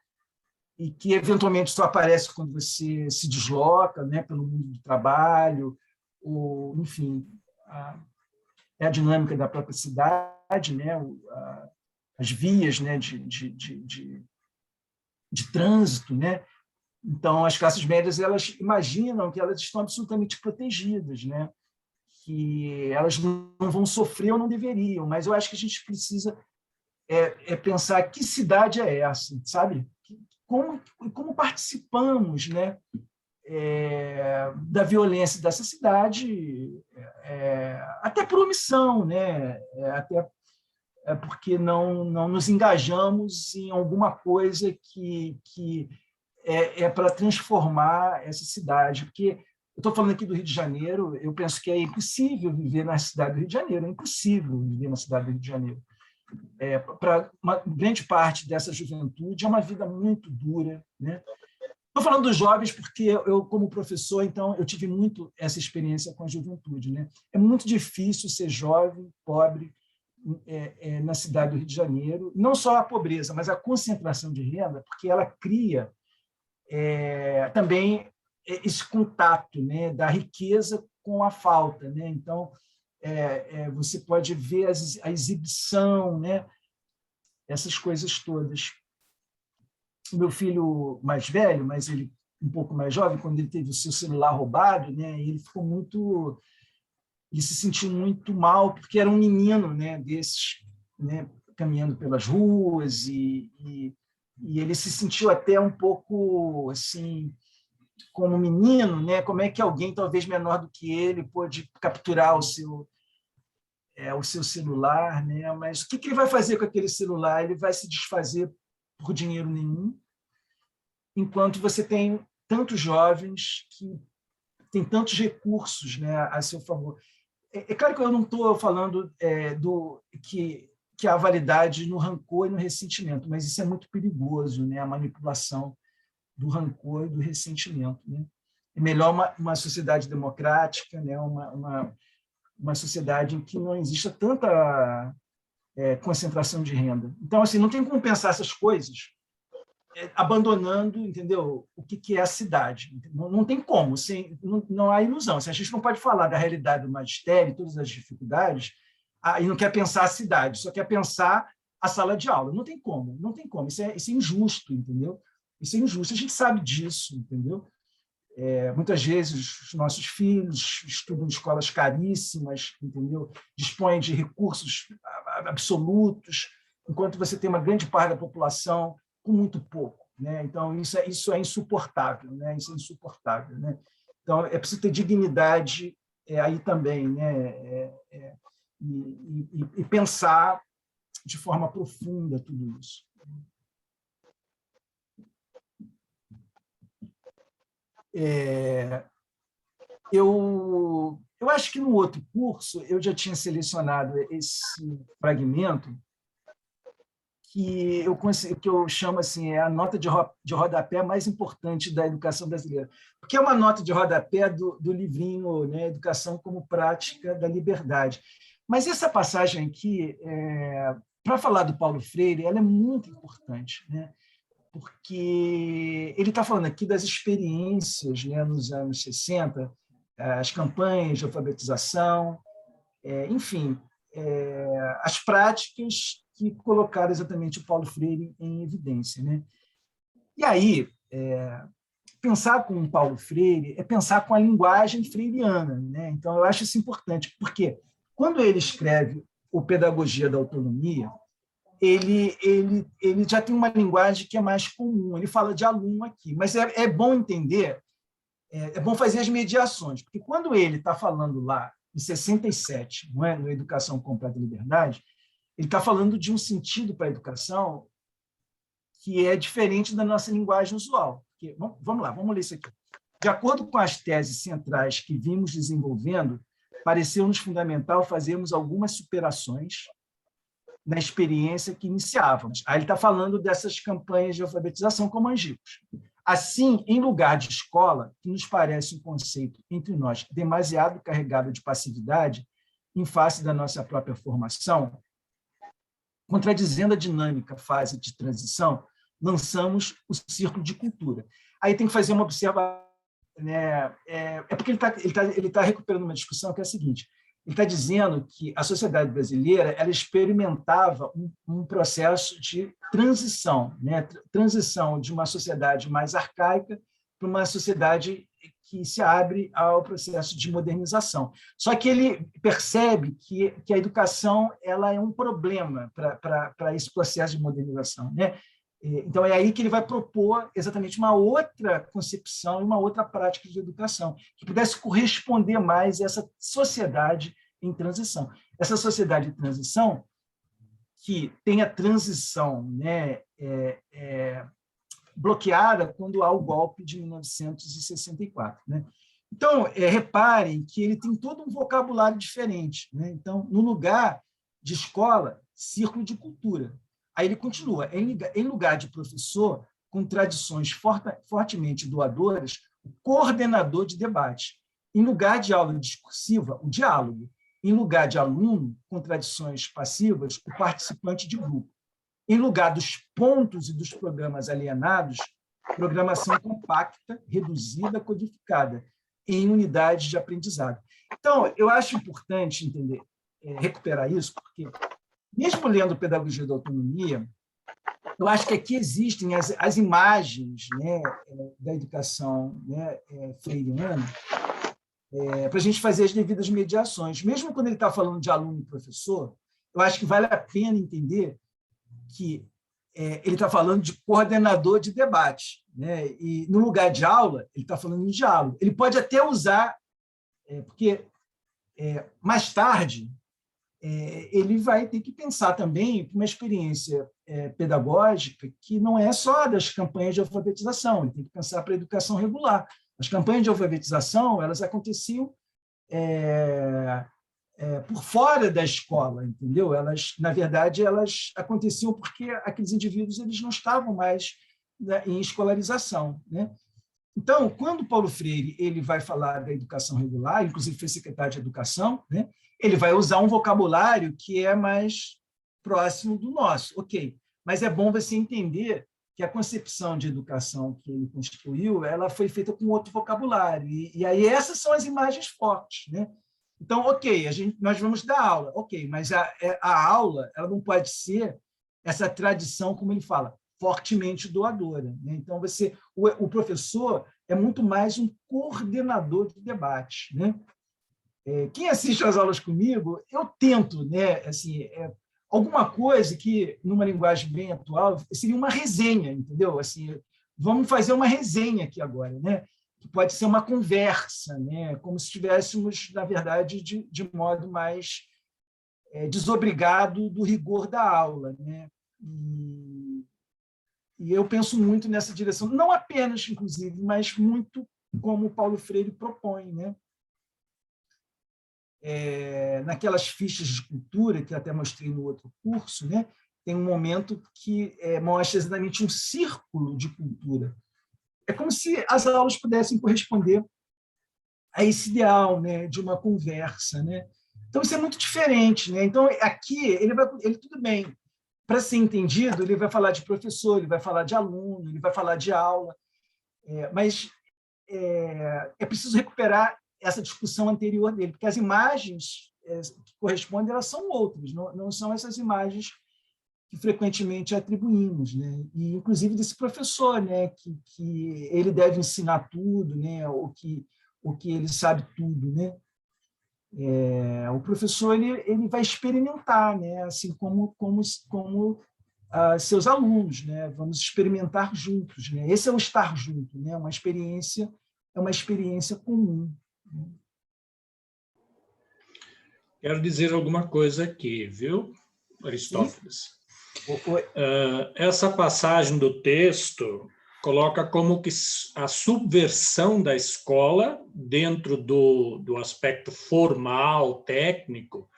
Speaker 1: E que eventualmente só aparece quando você se desloca, né, pelo mundo do trabalho, ou, enfim, a dinâmica da própria cidade, né, as vias, né, de trânsito, né? Então, as classes médias, elas imaginam que elas estão absolutamente protegidas, né? Que elas não vão sofrer ou não deveriam, mas eu acho que a gente precisa pensar que cidade é essa, sabe? Como participamos, né, da violência dessa cidade, até por omissão, né? Até porque não nos engajamos em alguma coisa que para transformar essa cidade. Porque eu estou falando aqui do Rio de Janeiro, eu penso que é impossível viver na cidade do Rio de Janeiro, é impossível viver na cidade do Rio de Janeiro. Para uma grande parte dessa juventude, é uma vida muito dura, né? Estou falando dos jovens porque eu, como professor, então, eu tive muito essa experiência com a juventude, né? É muito difícil ser jovem, pobre, na cidade do Rio de Janeiro, não só a pobreza, mas a concentração de renda, porque ela cria também esse contato, né, da riqueza com a falta, né? Então, você pode ver a exibição, né, essas coisas todas. O meu filho mais velho, mas ele um pouco mais jovem, quando ele teve o seu celular roubado, né, ele se sentiu muito mal, porque era um menino, né, desses, né, caminhando pelas ruas, e ele se sentiu até um pouco assim, como menino, né, como é que alguém talvez menor do que ele pôde capturar o seu celular, né? Mas o que ele vai fazer com aquele celular? Ele vai se desfazer por dinheiro nenhum, enquanto você tem tantos jovens que têm tantos recursos, né, a seu favor. É claro que eu não estou falando que há validade no rancor e no ressentimento, mas isso é muito perigoso, né, a manipulação do rancor e do ressentimento, né? É melhor uma sociedade democrática, né, uma sociedade em que não exista tanta concentração de renda. Então, assim, não tem como pensar essas coisas abandonando, entendeu, o que é a cidade. Não tem como, não há ilusão. Se a gente não pode falar da realidade do magistério, todas as dificuldades, e não quer pensar a cidade, só quer pensar a sala de aula. Não tem como, não tem como. Isso é injusto, entendeu? Isso é injusto. A gente sabe disso, entendeu? Muitas vezes os nossos filhos estudam em escolas caríssimas, entendeu? Dispõem de recursos absolutos, enquanto você tem uma grande parte da população com muito pouco, né? Então isso é insuportável, né? Isso é insuportável, né? Então é preciso ter dignidade aí também, né? E pensar de forma profunda tudo isso. Eu acho que no outro curso eu já tinha selecionado esse fragmento que eu chamo assim, a nota de rodapé mais importante da educação brasileira, porque é uma nota de rodapé do livrinho, né, Educação como Prática da Liberdade. Mas essa passagem aqui, para falar do Paulo Freire, ela é muito importante, né? Porque ele está falando aqui das experiências, né, nos anos 60, as campanhas de alfabetização, enfim, as práticas que colocaram exatamente o Paulo Freire em evidência, né? E aí, pensar com o Paulo Freire é pensar com a linguagem freiriana, né? Então, eu acho isso importante, porque quando ele escreve o Pedagogia da Autonomia, ele já tem uma linguagem que é mais comum, ele fala de aluno aqui, mas é bom entender, é bom fazer as mediações, porque quando ele está falando lá, em 67, não é, no Educação Completa e Liberdade, ele está falando de um sentido para a educação que é diferente da nossa linguagem usual. Porque, vamos lá, vamos ler isso aqui. De acordo com as teses centrais que vimos desenvolvendo, pareceu-nos fundamental fazermos algumas superações na experiência que iniciávamos. Aí ele está falando dessas campanhas de alfabetização como angicos. Assim, em lugar de escola, que nos parece um conceito entre nós demasiado carregado de passividade em face da nossa própria formação, contradizendo a dinâmica fase de transição, lançamos o Círculo de Cultura. Aí tem que fazer uma observação, né? Porque ele tá recuperando uma discussão que é a seguinte: ele está dizendo que a sociedade brasileira ela experimentava um processo de transição, né? Transição de uma sociedade mais arcaica para uma sociedade que se abre ao processo de modernização. Só que ele percebe que a educação ela é um problema para esse processo de modernização, né? Então, é aí que ele vai propor exatamente uma outra concepção e uma outra prática de educação, que pudesse corresponder mais a essa sociedade em transição. Essa sociedade em transição que tem a transição, né, bloqueada quando há o golpe de 1964. Né? Então, reparem que ele tem todo um vocabulário diferente. Né? Então, no lugar de escola, círculo de cultura. Aí ele continua, em lugar de professor, com tradições fortemente doadoras, o coordenador de debate. Em lugar de aula discursiva, o diálogo. em lugar de aluno com tradições passivas, o participante de grupo. Em lugar dos pontos e dos programas alienados, programação compacta, reduzida, codificada, em unidades de aprendizado. Então, eu acho importante entender, recuperar isso, porque, mesmo lendo Pedagogia da Autonomia, eu acho que aqui existem as imagens, né, da educação, né, freiriana, para a gente fazer as devidas mediações. Mesmo quando ele está falando de aluno e professor, eu acho que vale a pena entender que ele está falando de coordenador de debate, né? E, no lugar de aula, ele está falando de diálogo. Ele pode até usar, porque mais tarde ele vai ter que pensar também uma experiência pedagógica que não é só das campanhas de alfabetização, ele tem que pensar para a educação regular. As campanhas de alfabetização, elas aconteciam por fora da escola, entendeu? Elas, na verdade, elas aconteciam porque aqueles indivíduos eles não estavam mais, né, em escolarização, né? Então, quando Paulo Freire ele vai falar da educação regular, inclusive foi secretário de Educação, né, ele vai usar um vocabulário que é mais próximo do nosso, ok? Mas é bom você entender que a concepção de educação que ele construiu, ela foi feita com outro vocabulário, e aí essas são as imagens fortes, né? Então, ok, nós vamos dar aula, ok, mas a aula ela não pode ser essa tradição, como ele fala, fortemente doadora, né? Então, o professor é muito mais um coordenador de debate, né? Quem assiste às aulas comigo, eu tento, né, assim, alguma coisa que, numa linguagem bem atual, seria uma resenha, entendeu? Assim, vamos fazer uma resenha aqui agora, né? Que pode ser uma conversa, né? Como se estivéssemos, na verdade, de modo mais desobrigado do rigor da aula, né? E eu penso muito nessa direção, não apenas, inclusive, mas muito como o Paulo Freire propõe, né? Naquelas fichas de cultura, que até mostrei no outro curso, né? Tem um momento que mostra exatamente um círculo de cultura. É como se as aulas pudessem corresponder a esse ideal, né, de uma conversa, né? Então, isso é muito diferente, né? Então, aqui, ele tudo bem, para ser entendido, ele vai falar de professor, ele vai falar de aluno, ele vai falar de aula, mas é preciso recuperar essa discussão anterior dele, porque as imagens que correspondem, elas são outras, não são essas imagens que frequentemente atribuímos, né? E inclusive desse professor, né, que ele deve ensinar tudo, né, o que ele sabe tudo, né? O professor ele vai experimentar, né, assim como seus alunos, né? Vamos experimentar juntos, né? Esse é o estar junto, né? Uma experiência comum.
Speaker 6: Quero dizer alguma coisa aqui, viu, Aristóteles? Essa passagem do texto coloca como que a subversão da escola dentro do aspecto formal, técnico,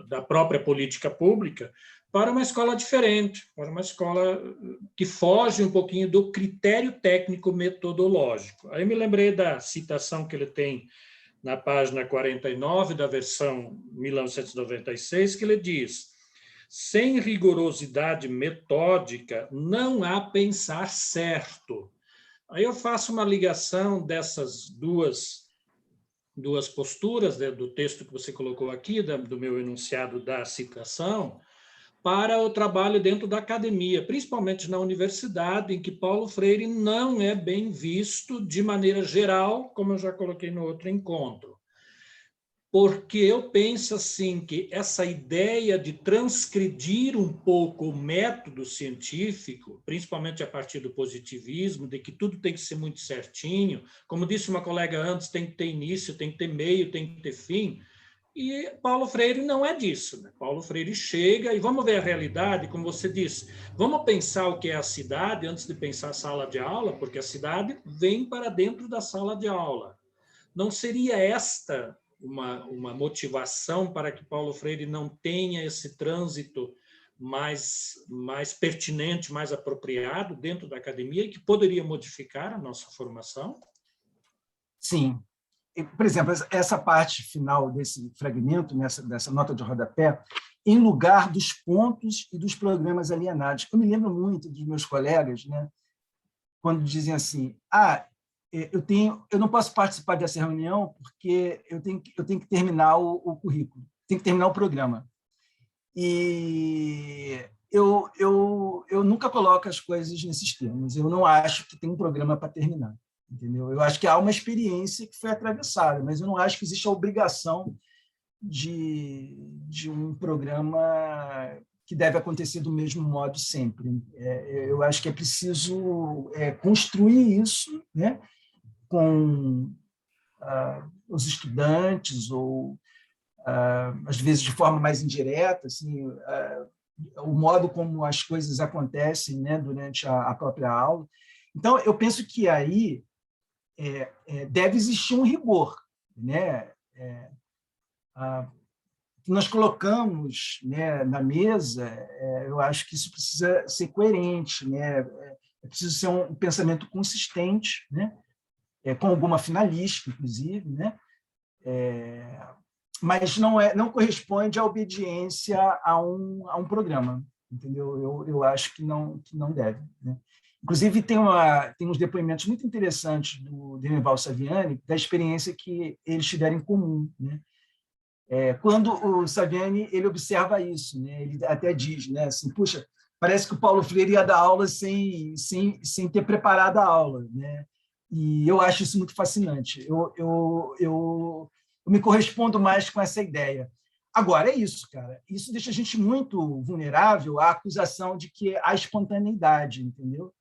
Speaker 6: da própria política pública, para uma escola diferente, para uma escola que foge um pouquinho do critério técnico metodológico. Aí me lembrei da citação que ele tem na página 49 da versão 1996, que ele diz: sem rigorosidade metódica, não há pensar certo. Aí eu faço uma ligação dessas duas posturas, né, do texto que você colocou aqui, do meu enunciado da citação, para o trabalho dentro da academia, principalmente na universidade, em que Paulo Freire não é bem visto de maneira geral, como eu já coloquei no outro encontro. Porque eu penso assim que essa ideia de transgredir um pouco o método científico, principalmente a partir do positivismo, de que tudo tem que ser muito certinho, como disse uma colega antes, tem que ter início, tem que ter meio, tem que ter fim, e Paulo Freire não é disso, né? Paulo Freire chega e vamos ver a realidade, como você disse, vamos pensar o que é a cidade antes de pensar a sala de aula, porque a cidade vem para dentro da sala de aula. Não seria esta uma motivação para que Paulo Freire não tenha esse trânsito mais pertinente, mais apropriado dentro da academia e que poderia modificar a nossa formação?
Speaker 1: Sim, por exemplo, essa parte final desse fragmento, dessa nota de rodapé, em lugar dos pontos e dos programas alienados. Eu me lembro muito dos meus colegas, né, quando dizem assim, eu não posso participar dessa reunião porque eu tenho que terminar o currículo, tenho que terminar o programa. E eu nunca coloco as coisas nesses termos. Eu não acho que tem um programa para terminar, entendeu? Eu acho que há uma experiência que foi atravessada, mas eu não acho que existe a obrigação de um programa que deve acontecer do mesmo modo sempre. Eu acho que é preciso construir isso, né, com os estudantes, ou, às vezes, de forma mais indireta, assim, o modo como as coisas acontecem, né, durante a própria aula. Então, eu penso que aí deve existir um rigor, né? Que nós colocamos, né, na mesa, eu acho que isso precisa ser coerente, né? É preciso ser um pensamento consistente, né? Com alguma finalística, inclusive, né? Mas não corresponde à obediência a um programa, entendeu? Eu acho que não deve, né? Inclusive, tem uns depoimentos muito interessantes do Denival Saviani, da experiência que eles tiveram em comum, né? Quando o Saviani ele observa isso, né? Ele até diz, né, assim, puxa, parece que o Paulo Freire ia dar aula sem ter preparado a aula, né? E eu acho isso muito fascinante. Eu me correspondo mais com essa ideia. Agora, é isso, cara. Isso deixa a gente muito vulnerável à acusação de que há espontaneidade, entendeu?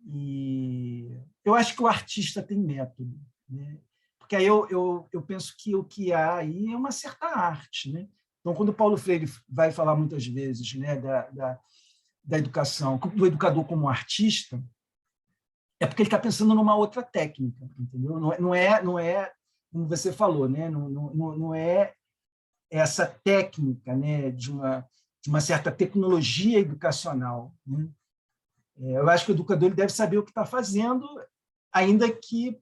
Speaker 1: E eu acho que o artista tem método, né? Porque aí eu penso que o que há aí é uma certa arte, né? Então, quando o Paulo Freire vai falar muitas vezes, né, da educação, do educador como artista, é porque ele está pensando numa outra técnica, entendeu? Não é como você falou, né? Não é essa técnica, né, de uma certa tecnologia educacional, né? Eu acho que o educador ele deve saber o que está fazendo, ainda que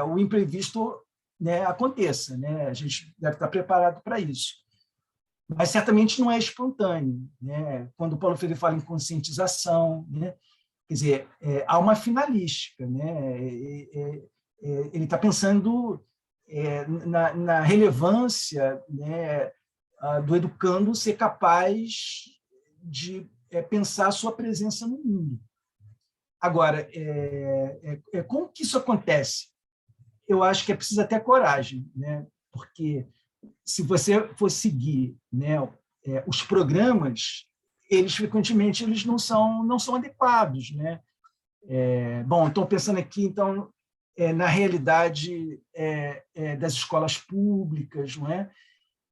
Speaker 1: o imprevisto, né, aconteça, né? A gente deve estar preparado para isso. Mas certamente não é espontâneo, né? Quando o Paulo Freire fala em conscientização, né? Quer dizer, há uma finalística, né? Ele está pensando na relevância, né, do educando ser capaz de pensar a sua presença no mundo. Agora, como que isso acontece? Eu acho que é preciso até coragem, né? Porque se você for seguir, né, os programas, eles frequentemente não são adequados, né? Bom, estou pensando aqui, então, na realidade das escolas públicas, não é?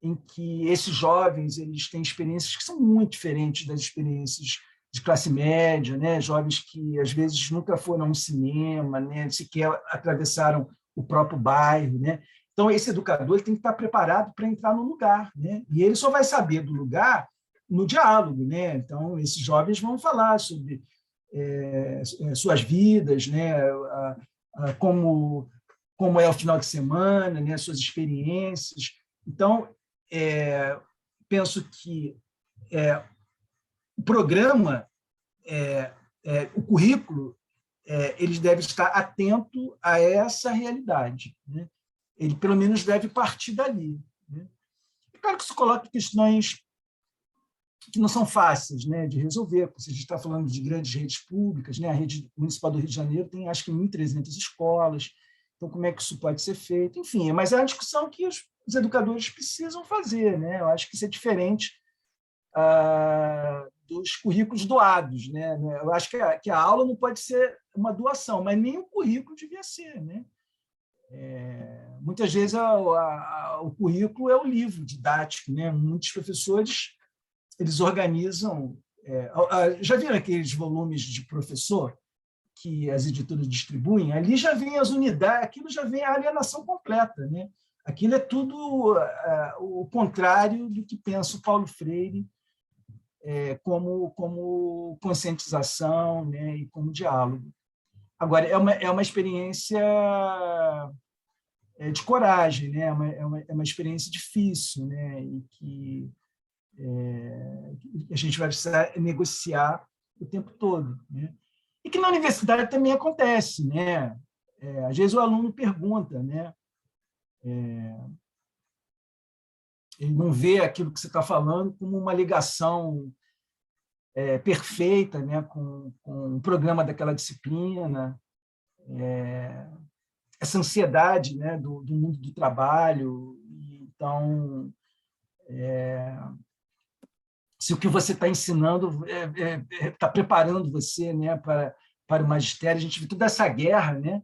Speaker 1: Em que esses jovens eles têm experiências que são muito diferentes das experiências de classe média, né? Jovens que às vezes nunca foram a um cinema, né? Sequer atravessaram o próprio bairro, né? Então esse educador ele tem que estar preparado para entrar no lugar, né? E ele só vai saber do lugar no diálogo, né? Então esses jovens vão falar sobre suas vidas, né? Como é o final de semana, né? Suas experiências. Então penso que o programa, o currículo, ele deve estar atento a essa realidade, né? Ele, pelo menos, deve partir dali, né? É claro que isso coloca questões que não são fáceis, né, de resolver, porque a gente está falando de grandes redes públicas, né? A rede municipal do Rio de Janeiro tem, acho que, 1.300 escolas, então como é que isso pode ser feito? Enfim, mas é uma discussão que os educadores precisam fazer, né? Eu acho que isso é diferente dos currículos doados, né? Eu acho que a aula não pode ser uma doação, mas nem o currículo devia ser, né? Muitas vezes o currículo é o livro didático, né? Muitos professores eles organizam. Já viram aqueles volumes de professor que as editoras distribuem? Ali já vem as unidades, aquilo já vem a alienação completa, né? Aquilo é tudo o contrário do que pensa o Paulo Freire como conscientização, né, e como diálogo. Agora, é uma experiência de coragem, né? É uma experiência difícil, né? E que a gente vai precisar negociar o tempo todo, né? E que na universidade também acontece, né? Às vezes o aluno pergunta, né? Ele não vê aquilo que você está falando como uma ligação perfeita, né? com o programa daquela disciplina, essa ansiedade, né? do mundo do trabalho. Então, se o que você está ensinando está preparando você, né? para o magistério, a gente vê toda essa guerra, né?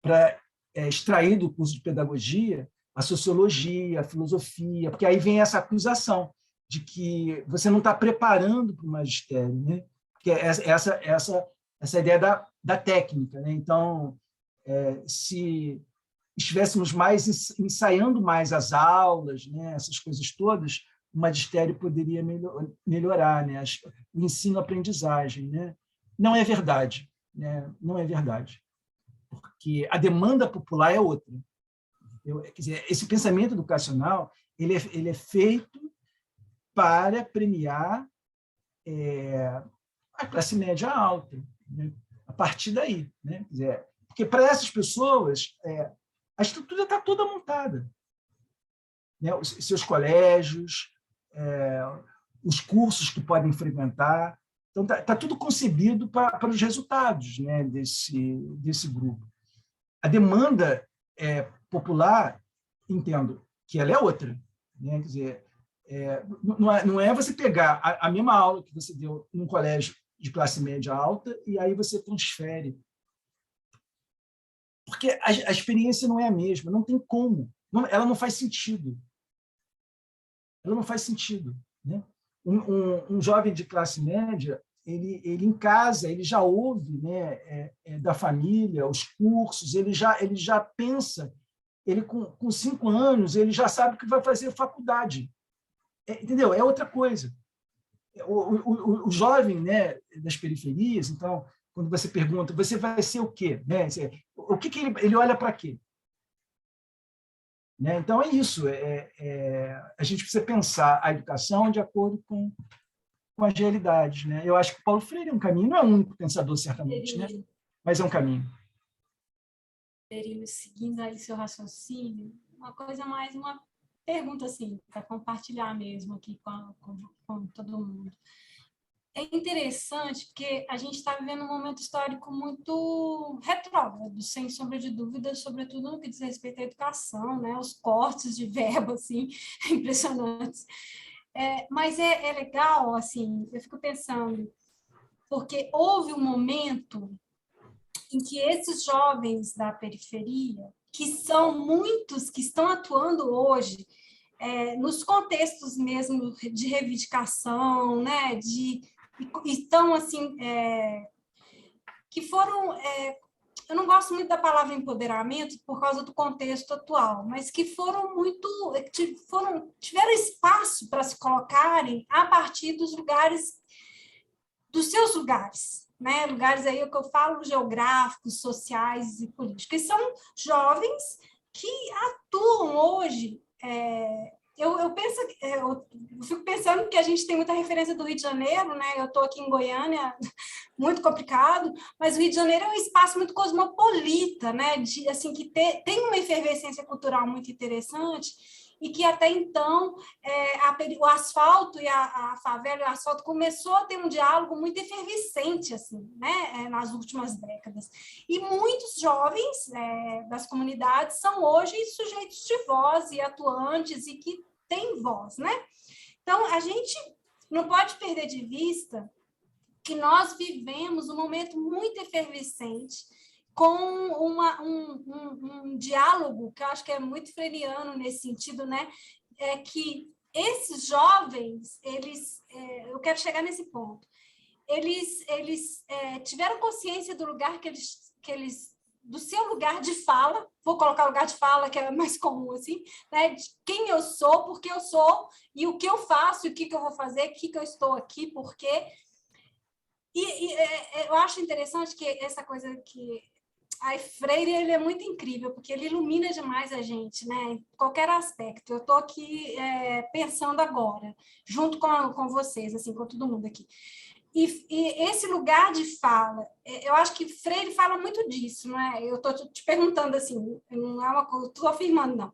Speaker 1: Para extrair do curso de pedagogia a sociologia, a filosofia, porque aí vem essa acusação de que você não está preparando para o magistério, né? Porque essa ideia da técnica, né? Então, se estivéssemos mais ensaiando mais as aulas, né? Essas coisas todas, o magistério poderia melhorar, né? O ensino-aprendizagem, né? Não é verdade, né? Não é verdade, porque a demanda popular é outra. Quer dizer, esse pensamento educacional ele é feito para premiar a classe média alta, né? A partir daí, né? Quer dizer, porque para essas pessoas a estrutura está toda montada, né? Os seus colégios, os cursos que podem frequentar, então está tudo concebido para os resultados, né? desse grupo. A demanda popular, entendo que ela é outra, né? Quer dizer, não é você pegar a mesma aula que você deu num colégio de classe média alta e aí você transfere. Porque a experiência não é a mesma, não tem como. Ela não faz sentido. Ela não faz sentido, né? Um jovem de classe média, ele em casa, ele já ouve, né, da família, os cursos, ele já pensa, ele com 5 anos, ele já sabe que vai fazer faculdade. Entendeu? É outra coisa. O jovem, né, das periferias, então, quando você pergunta, você vai ser o quê? Né? O que ele olha para quê? Né? Então, é isso. A gente precisa pensar a educação de acordo com as realidades. Né? Eu acho que Paulo Freire é um caminho, não é o único pensador, certamente, né? Mas é um caminho.
Speaker 3: Seguindo aí seu raciocínio, uma pergunta assim, para compartilhar mesmo aqui com todo mundo. É interessante porque a gente está vivendo um momento histórico muito retrógrado, sem sombra de dúvida, sobretudo no que diz respeito à educação, né? Os cortes de verba, assim, impressionantes. Mas é legal, assim, eu fico pensando, porque houve um momento em que esses jovens da periferia, que são muitos que estão atuando hoje, nos contextos mesmo de reivindicação, né, estão assim, que foram, eu não gosto muito da palavra empoderamento por causa do contexto atual, mas que tiveram espaço para se colocarem a partir dos seus lugares, né? Lugares aí que eu falo geográficos, sociais e políticos, que são jovens que atuam hoje. Eu fico pensando que a gente tem muita referência do Rio de Janeiro, né? Eu estou aqui em Goiânia, muito complicado, mas o Rio de Janeiro é um espaço muito cosmopolita, né? Assim, que tem uma efervescência cultural muito interessante e que até então o asfalto e a favela e o asfalto começou a ter um diálogo muito efervescente, assim, né? Nas últimas décadas. E muitos jovens das comunidades são hoje sujeitos de voz e atuantes e que têm voz, né? Então, a gente não pode perder de vista que nós vivemos um momento muito efervescente com um diálogo que eu acho que é muito freiriano nesse sentido, né? Que esses jovens, eu quero chegar nesse ponto, eles tiveram consciência do lugar do seu lugar de fala, vou colocar lugar de fala, que é mais comum, assim, né? De quem eu sou, por que eu sou, e o que eu faço, e o que eu vou fazer, o que eu estou aqui, por quê. E eu acho interessante que essa coisa que Ai, Freire, ele é muito incrível, porque ele ilumina demais a gente, né? Em qualquer aspecto. Eu estou aqui pensando agora, junto com vocês, assim, com todo mundo aqui. E esse lugar de fala, eu acho que Freire fala muito disso, não é? Eu estou te perguntando assim, não é uma coisa, estou afirmando, não.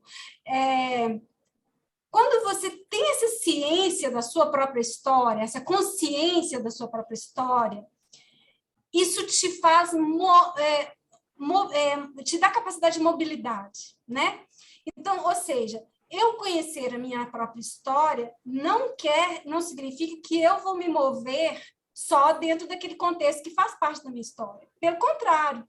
Speaker 3: Quando você tem essa ciência da sua própria história, essa consciência da sua própria história, isso te faz te dá capacidade de mobilidade, né? Então, ou seja, eu conhecer a minha própria história não significa que eu vou me mover só dentro daquele contexto que faz parte da minha história. Pelo contrário,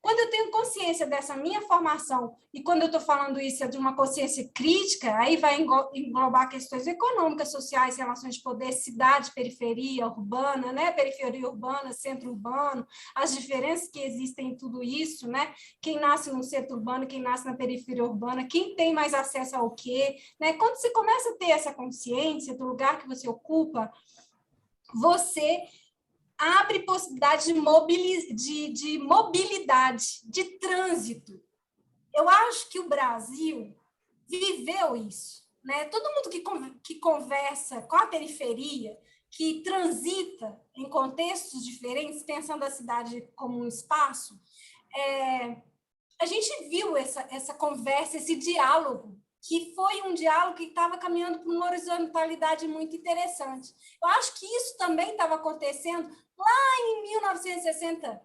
Speaker 3: quando eu tenho consciência dessa minha formação, e quando eu estou falando isso é de uma consciência crítica, aí vai englobar questões econômicas, sociais, relações de poder, cidade, periferia urbana, né? Periferia urbana, centro urbano, as diferenças que existem em tudo isso, né? Quem nasce no centro urbano, quem nasce na periferia urbana, quem tem mais acesso ao quê, né? Quando você começa a ter essa consciência do lugar que você ocupa, você abre possibilidade de mobilidade, de trânsito. Eu acho que o Brasil viveu isso, né? Todo mundo que conversa com a periferia, que transita em contextos diferentes, pensando a cidade como um espaço, a gente viu essa conversa, esse diálogo, que foi um diálogo que estava caminhando para uma horizontalidade muito interessante. Eu acho que isso também estava acontecendo lá em 1960,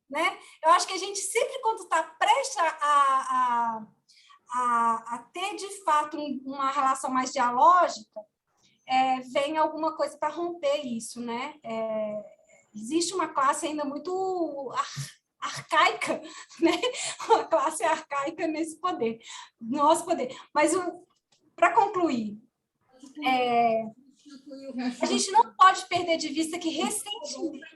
Speaker 3: né? Eu acho que a gente sempre, quando está prestes a ter, de fato, uma relação mais dialógica, vem alguma coisa para romper isso, né? Existe uma classe ainda muito arcaica, né? Uma classe arcaica nesse poder, nosso poder. Mas, para concluir, a gente não pode perder de vista que, recentemente,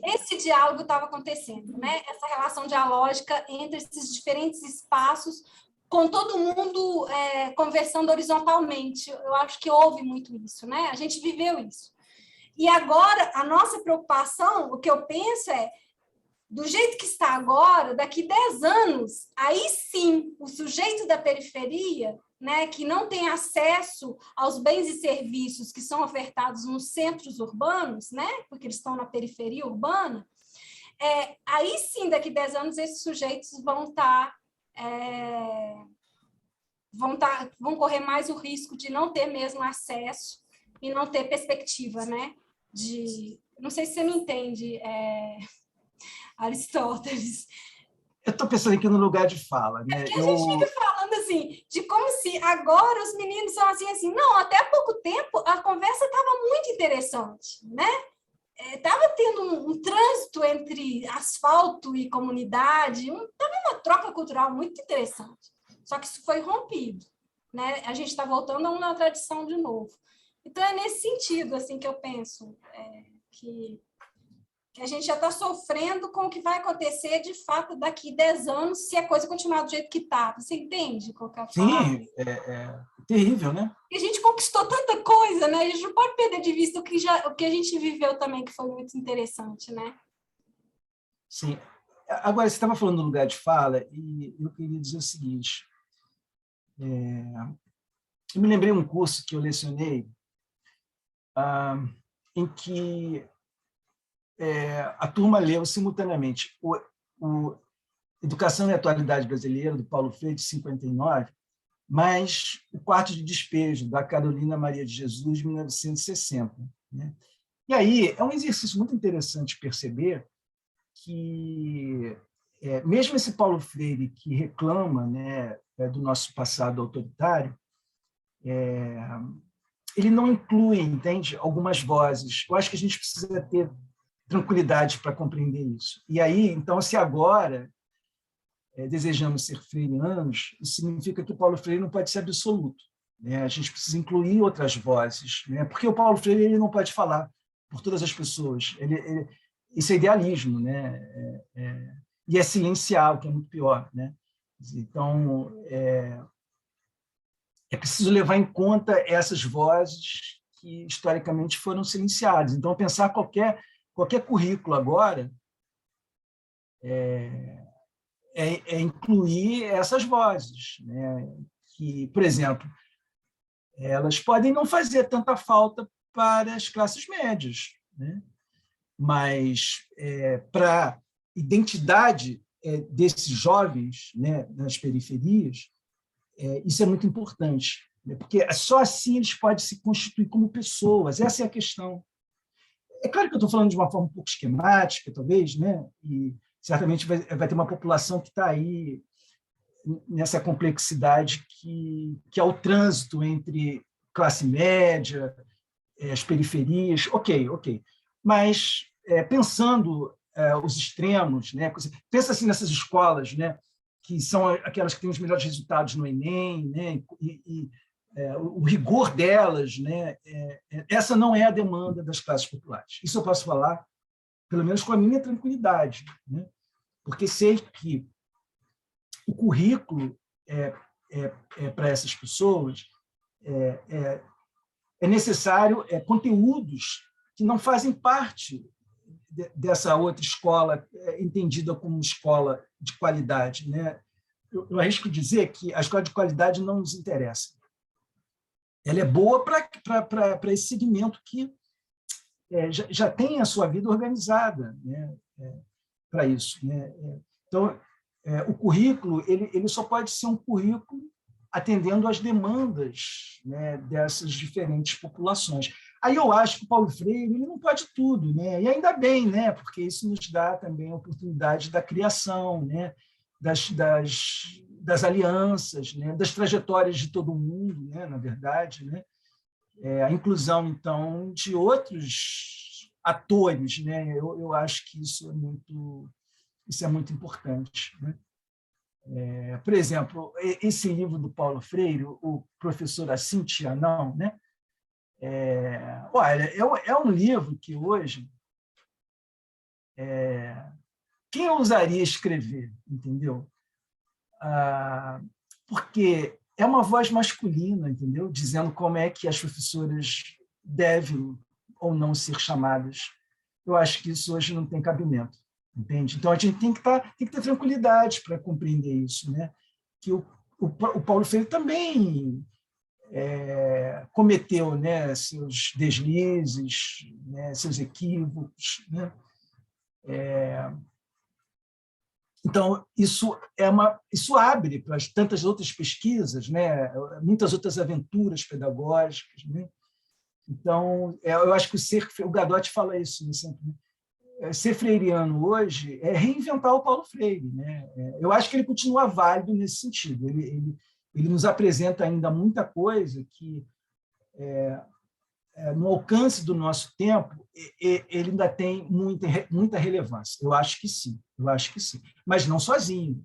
Speaker 3: esse diálogo estava acontecendo, né? Essa relação dialógica entre esses diferentes espaços, com todo mundo conversando horizontalmente. Eu acho que houve muito isso, né? A gente viveu isso. E agora, a nossa preocupação, o que eu penso do jeito que está agora, daqui 10 anos, aí sim, o sujeito da periferia, né, que não tem acesso aos bens e serviços que são ofertados nos centros urbanos, né, porque eles estão na periferia urbana, aí sim, daqui 10 anos, esses sujeitos vão correr mais o risco de não ter mesmo acesso e não ter perspectiva, né, não sei se você me entende, Aristóteles.
Speaker 1: Eu estou pensando aqui no lugar de fala, né?
Speaker 3: A gente fica falando assim, de como se agora os meninos são assim, não, até há pouco tempo a conversa estava muito interessante, né? Estava tendo um trânsito entre asfalto e comunidade, estava uma troca cultural muito interessante, só que isso foi rompido, né? A gente está voltando a uma tradição de novo. Então, é nesse sentido assim, que eu penso que a gente já está sofrendo com o que vai acontecer, de fato, daqui 10 anos, se a coisa continuar do jeito que está. Você entende qual que é a fala?
Speaker 1: Sim, é terrível, né?
Speaker 3: E a gente conquistou tanta coisa, né? A gente não pode perder de vista o que a gente viveu também, que foi muito interessante, né?
Speaker 1: Sim. Agora, você estava falando do lugar de fala, e eu queria dizer o seguinte. Eu me lembrei de um curso que eu lecionei, em que a turma leu simultaneamente o Educação e Atualidade Brasileira, do Paulo Freire, de 59, mais o Quarto de Despejo, da Carolina Maria de Jesus, de 1960. Né? E aí é um exercício muito interessante perceber que, mesmo esse Paulo Freire que reclama, né, do nosso passado autoritário, ele não inclui, entende, algumas vozes. Eu acho que a gente precisa ter tranquilidade para compreender isso. E aí, então, se agora desejamos ser freirianos, isso significa que o Paulo Freire não pode ser absoluto. Né? A gente precisa incluir outras vozes, né? Porque o Paulo Freire ele não pode falar por todas as pessoas. Isso é idealismo, né? E é silenciar, o que é muito pior. Né? Então, é preciso levar em conta essas vozes que, historicamente, foram silenciadas. Então, pensar qualquer currículo agora é incluir essas vozes, né? Que, por exemplo, elas podem não fazer tanta falta para as classes médias, né? Mas para a identidade desses jovens, né, nas periferias, isso é muito importante, né? Porque só assim eles podem se constituir como pessoas. Essa é a questão. É claro que eu estou falando de uma forma um pouco esquemática, talvez, né? E certamente vai ter uma população que está aí nessa complexidade que é o trânsito entre classe média, as periferias. Ok. Mas, pensando os extremos, né? Pensa assim nessas escolas, né? Que são aquelas que têm os melhores resultados no Enem, né? O rigor delas, né? Essa não é a demanda das classes populares. Isso eu posso falar, pelo menos com a minha tranquilidade, né? Porque sei que o currículo para essas pessoas é necessário conteúdos que não fazem parte dessa outra escola entendida como escola de qualidade, né? Eu arrisco dizer que a escola de qualidade não nos interessa. Ela é boa para esse segmento que já tem a sua vida organizada, né? Para isso, né? Então, o currículo ele só pode ser um currículo atendendo às demandas, né, dessas diferentes populações. Aí eu acho que o Paulo Freire ele não pode tudo, né? E ainda bem, né? Porque isso nos dá também a oportunidade da criação, né? das alianças, né? Das trajetórias de todo mundo, né? Na verdade, né? A inclusão, então, de outros atores, né? Eu acho que isso é muito importante, né? Por exemplo, esse livro do Paulo Freire, o professor Assinti Anão, né? Olha, é um livro que hoje quem ousaria escrever, entendeu? Porque é uma voz masculina, entendeu? Dizendo como é que as professoras devem ou não ser chamadas. Eu acho que isso hoje não tem cabimento, entende? Então a gente tem que ter tranquilidade para compreender isso, né? Que o Paulo Freire também cometeu, né, seus deslizes, né, seus equívocos, né? Então, isso abre para tantas outras pesquisas, né? Muitas outras aventuras pedagógicas, né? Então, eu acho que o Gadotti fala isso, né, sempre, né? Ser freiriano hoje é reinventar o Paulo Freire, né? Eu acho que ele continua válido nesse sentido. Ele nos apresenta ainda muita coisa que, no alcance do nosso tempo, ele ainda tem muita relevância. Eu acho que sim, mas não sozinho,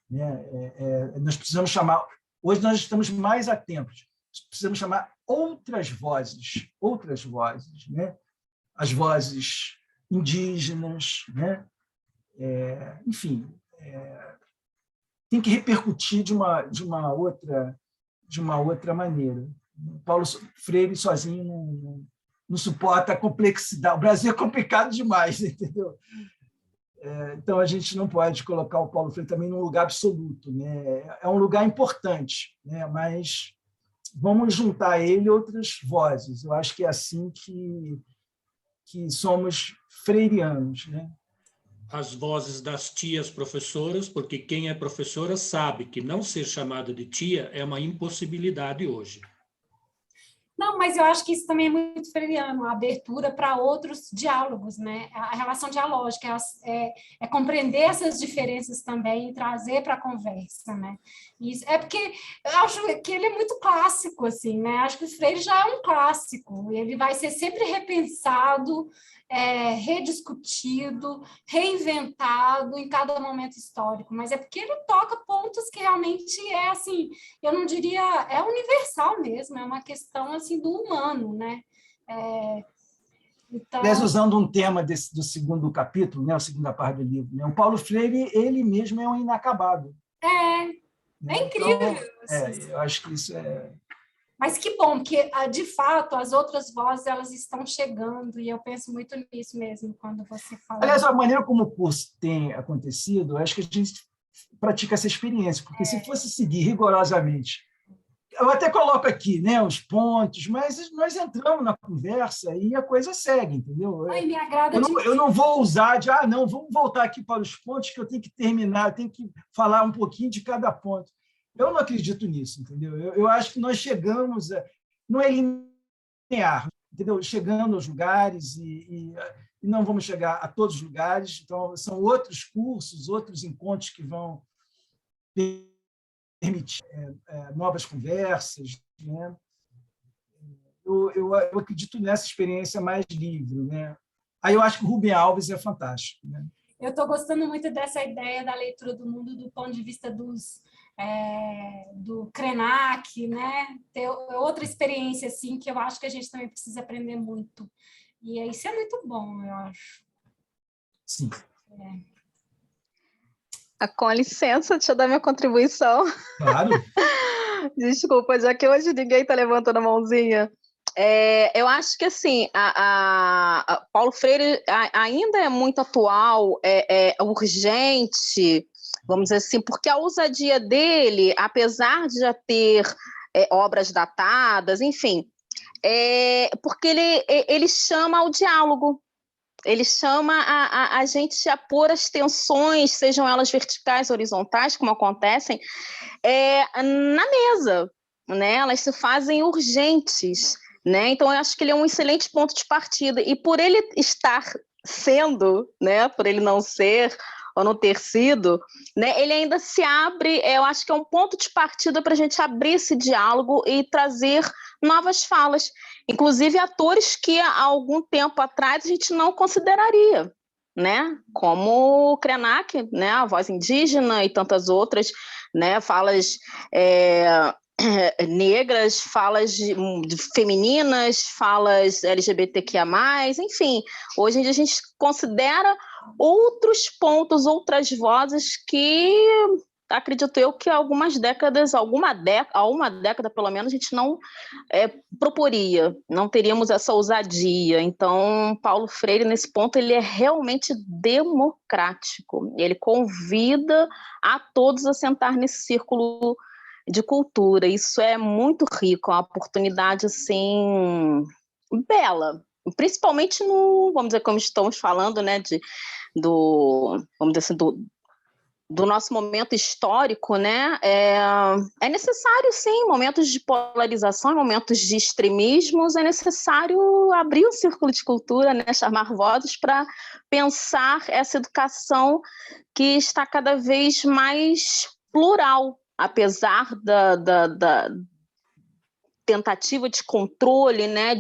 Speaker 1: né? Nós precisamos chamar. Hoje nós estamos mais atentos. Precisamos chamar outras vozes, né? As vozes indígenas, né? Enfim, tem que repercutir de uma outra maneira. Paulo Freire sozinho não suporta a complexidade. O Brasil é complicado demais, entendeu? Então, a gente não pode colocar o Paulo Freire também num lugar absoluto, né? É um lugar importante, né? Mas vamos juntar a ele outras vozes. Eu acho que é assim que somos freirianos, né?
Speaker 6: As vozes das tias professoras, porque quem é professora sabe que não ser chamada de tia é uma impossibilidade hoje.
Speaker 3: Não, mas eu acho que isso também é muito freiriano, a abertura para outros diálogos, né? A relação dialógica é compreender essas diferenças também e trazer para a conversa, né? Isso é porque eu acho que ele é muito clássico, assim, né? Acho que o Freire já é um clássico, ele vai ser sempre repensado, rediscutido, reinventado em cada momento histórico, mas é porque ele toca pontos que realmente assim, eu não diria, é universal mesmo, é uma questão assim do humano, né? Então...
Speaker 1: Aliás, usando um tema do segundo capítulo, né, a segunda parte do livro, né, o Paulo Freire, ele mesmo é um inacabado.
Speaker 3: É incrível.
Speaker 1: Então, eu acho que isso
Speaker 3: Mas que bom, porque, de fato, as outras vozes elas estão chegando, e eu penso muito nisso mesmo, quando você fala.
Speaker 1: Aliás, a maneira como o curso tem acontecido, eu acho que a gente pratica essa experiência, porque se fosse seguir rigorosamente, eu até coloco aqui, né, os pontos, mas nós entramos na conversa e a coisa segue, entendeu?
Speaker 3: Ai, me agrada
Speaker 1: eu não vou usar de, não, vamos voltar aqui para os pontos que eu tenho que terminar, eu tenho que falar um pouquinho de cada ponto. Eu não acredito nisso, entendeu? Eu acho que nós chegamos, não é linear, entendeu? Chegando aos lugares e não vamos chegar a todos os lugares, então são outros cursos, outros encontros que vão permitir novas conversas, né? Eu acredito nessa experiência mais livre, né? Aí eu acho que o Rubem Alves é fantástico, né?
Speaker 3: Eu estou gostando muito dessa ideia da leitura do mundo do ponto de vista do Krenak, né? Ter outra experiência assim que eu acho que a gente também precisa aprender muito. E isso é muito bom, eu acho.
Speaker 1: Sim.
Speaker 7: Com licença, deixa eu dar minha contribuição.
Speaker 1: Claro.
Speaker 7: Desculpa, já que hoje ninguém está levantando a mãozinha. Eu acho que assim, a Paulo Freire ainda é muito atual, urgente, vamos dizer assim, porque a ousadia dele, apesar de já ter obras datadas, enfim, porque ele chama ao diálogo. Ele chama a gente a pôr as tensões, sejam elas verticais, horizontais, como acontecem, na mesa, né? Elas se fazem urgentes, né? Então, eu acho que ele é um excelente ponto de partida. E por ele estar sendo, né? Por ele não ser ou não ter sido, né? Ele ainda se abre, eu acho que é um ponto de partida para a gente abrir esse diálogo e trazer novas falas, inclusive atores que há algum tempo atrás a gente não consideraria, né? Como o Krenak, né? A voz indígena e tantas outras, né? Falas negras, falas femininas, falas LGBTQIA+, enfim, hoje em dia a gente considera outros pontos, outras vozes que acredito eu que há algumas décadas, há uma década pelo menos, a gente não proporia, não teríamos essa ousadia. Então, Paulo Freire, nesse ponto, ele é realmente democrático. Ele convida a todos a sentar nesse círculo de cultura. Isso é muito rico, é uma oportunidade, assim, bela. Principalmente vamos dizer, como estamos falando, né, vamos dizer assim, do nosso momento histórico, né? É necessário, sim, momentos de polarização, momentos de extremismos, é necessário abrir um círculo de cultura, né? Chamar vozes para pensar essa educação que está cada vez mais plural, apesar da tentativa de controle, né?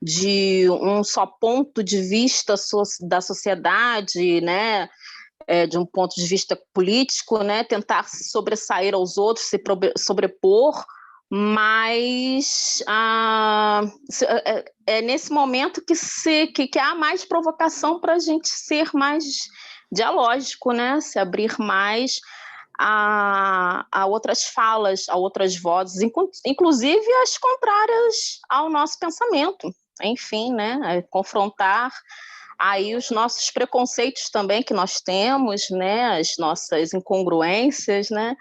Speaker 7: De um só ponto de vista da sociedade, né? De um ponto de vista político, né, tentar se sobressair aos outros, se sobrepor, mas é nesse momento que há mais provocação para a gente ser mais dialógico, né, se abrir mais a outras falas, a outras vozes, inclusive as contrárias ao nosso pensamento, enfim, né, confrontar aí os nossos preconceitos também que nós temos, né, as nossas incongruências, né?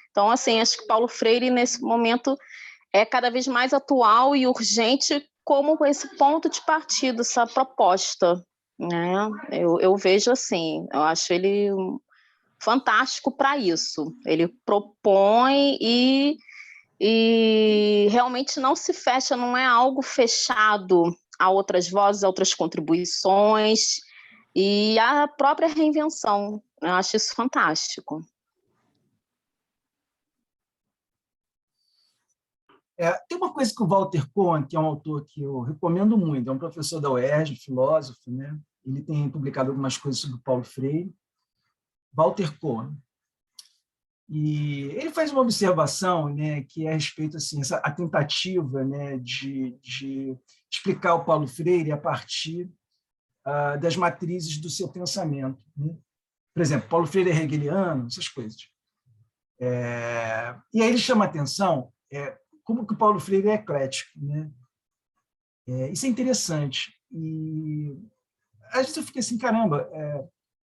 Speaker 7: Então, assim, acho que Paulo Freire, nesse momento, é cada vez mais atual e urgente como esse ponto de partida, essa proposta, né? Eu vejo assim, eu acho ele fantástico para isso. Ele propõe e realmente não se fecha, não é algo fechado a outras vozes, a outras contribuições e a própria reinvenção. Eu acho isso fantástico.
Speaker 1: Tem uma coisa que o Walter Cohen, que é um autor que eu recomendo muito, é um professor da UERJ, filósofo, né? Ele tem publicado algumas coisas sobre o Paulo Freire. Walter Cohen. E ele faz uma observação, né, que é a respeito assim, a tentativa, né, de explicar o Paulo Freire a partir das matrizes do seu pensamento, né? Por exemplo, Paulo Freire é hegeliano, essas coisas. E aí ele chama a atenção como que o Paulo Freire é eclético, né? Isso é interessante. E às vezes eu fico assim, caramba,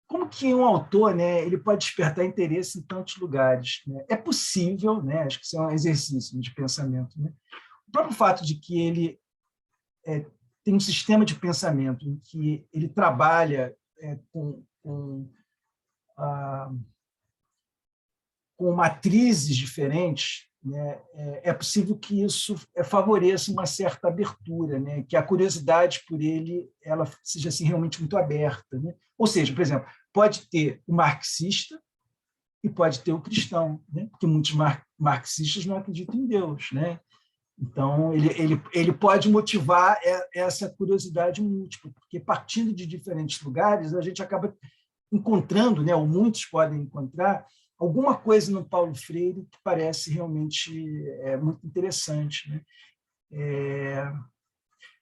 Speaker 1: como que um autor, né, ele pode despertar interesse em tantos lugares, né? É possível, né? Acho que isso é um exercício de pensamento, né? O próprio fato de que ele tem um sistema de pensamento em que ele trabalha com matrizes diferentes, né? É possível que isso favoreça uma certa abertura, né? Que a curiosidade por ele ela seja assim, realmente muito aberta, né? Ou seja, por exemplo, pode ter o marxista e pode ter o cristão, né? Porque muitos marxistas não acreditam em Deus, né? Então, ele pode motivar essa curiosidade múltipla, porque partindo de diferentes lugares, a gente acaba encontrando, né, ou muitos podem encontrar, alguma coisa no Paulo Freire que parece realmente muito interessante, né?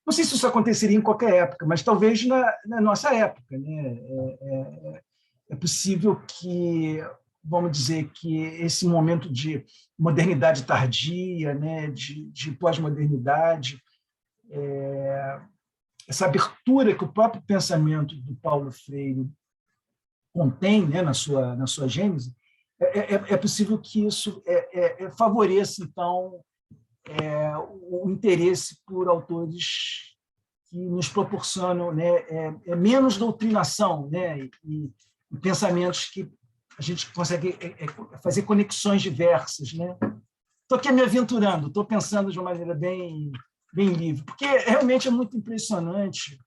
Speaker 1: Não sei se isso aconteceria em qualquer época, mas talvez na nossa época, né? É possível que, vamos dizer, que esse momento de modernidade tardia, né, de pós-modernidade, essa abertura que o próprio pensamento do Paulo Freire contém, né, na sua gênese, é possível que isso favoreça, então, o interesse por autores que nos proporcionam, né, menos doutrinação, né, e pensamentos que a gente consegue fazer conexões diversas, né? Estou aqui me aventurando, estou pensando de uma maneira bem livre, porque realmente é muito impressionante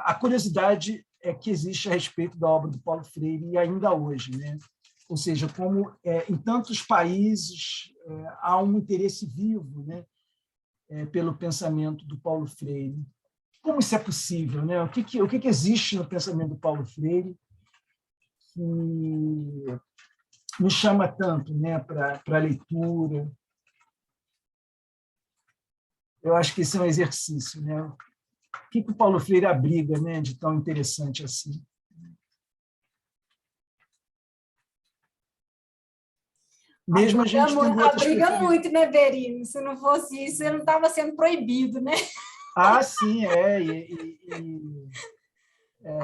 Speaker 1: a curiosidade que existe a respeito da obra do Paulo Freire e ainda hoje, né? Ou seja, como em tantos países há um interesse vivo, né, pelo pensamento do Paulo Freire. Como isso é possível, né? O que existe no pensamento do Paulo Freire que nos chama tanto, né, para a leitura? Eu acho que esse é um exercício, né? O que o Paulo Freire abriga, né, de tão interessante assim? Mesmo a gente tendo outras
Speaker 3: abriga muito, né, Berino? Se não fosse isso, ele não estava sendo proibido, né?
Speaker 1: Sim,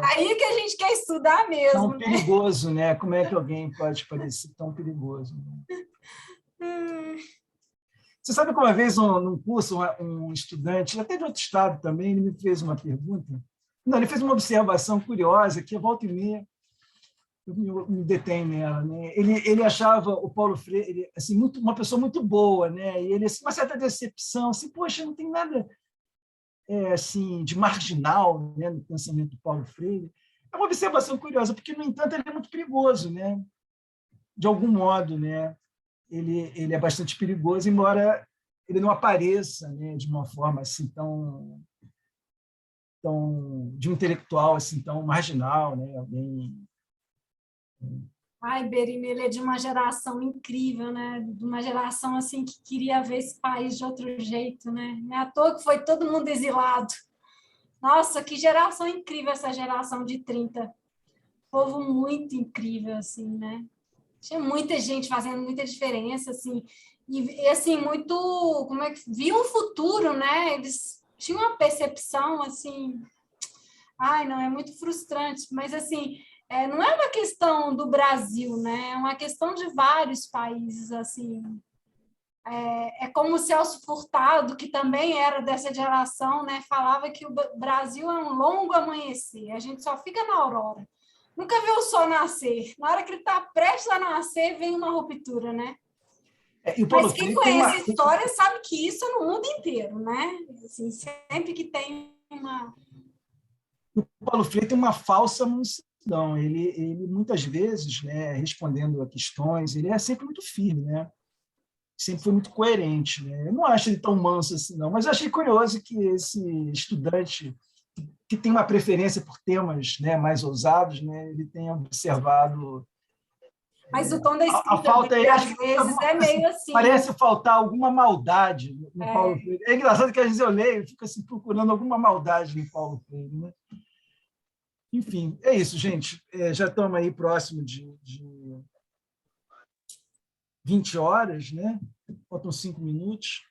Speaker 3: Aí que a gente quer estudar mesmo.
Speaker 1: Tão perigoso, né? Como é que alguém pode parecer tão perigoso? Né? Você sabe que uma vez, num curso, um estudante, até de outro estado também, ele me fez uma pergunta. Não, ele fez uma observação curiosa, que volta e meia eu me detenho nela, né? Ele achava o Paulo Freire assim, uma pessoa muito boa, né? E ele assim, uma certa decepção, assim, poxa, não tem nada assim de marginal, né, no pensamento do Paulo Freire. É uma observação curiosa, porque no entanto ele é muito perigoso, né? De algum modo, né? Ele é bastante perigoso, embora ele não apareça, né, de uma forma assim tão de um intelectual assim tão marginal, né? Alguém.
Speaker 3: Ai, Berino, ele é de uma geração incrível, né? De uma geração assim que queria ver esse país de outro jeito, né? Não é à toa que foi todo mundo exilado. Nossa, que geração incrível essa geração de 30. Povo muito incrível, assim, né? Tinha muita gente fazendo muita diferença, assim, e assim, muito, como é que, viam um futuro, né? Eles tinham uma percepção, assim, ai, não, é muito frustrante, mas, assim, não é uma questão do Brasil, né? É uma questão de vários países, assim. É como o Celso Furtado, que também era dessa geração, né? Falava que o Brasil é um longo amanhecer, a gente só fica na aurora. Nunca viu o sol nascer. Na hora que ele está prestes a nascer, vem uma ruptura, né? Mas quem conhece a história sabe que isso é no mundo inteiro, né? Assim, sempre que tem uma...
Speaker 1: O Paulo Freire tem uma falsa mansidão. Ele muitas vezes, né, respondendo a questões, ele é sempre muito firme, né? Sempre foi muito coerente, né? Eu não acho ele tão manso assim, não. Mas eu achei curioso que esse estudante que tem uma preferência por temas, né, mais ousados, né, ele tenha observado.
Speaker 3: Mas o tom da escrita
Speaker 1: a falta
Speaker 3: dele, às vezes, é meio assim.
Speaker 1: Parece faltar alguma maldade no Paulo Freire. É engraçado que às vezes eu leio e fico assim, procurando alguma maldade no Paulo Freire, né? Enfim, é isso, gente. Já estamos aí próximo de 20 horas, né? Faltam 5 minutos.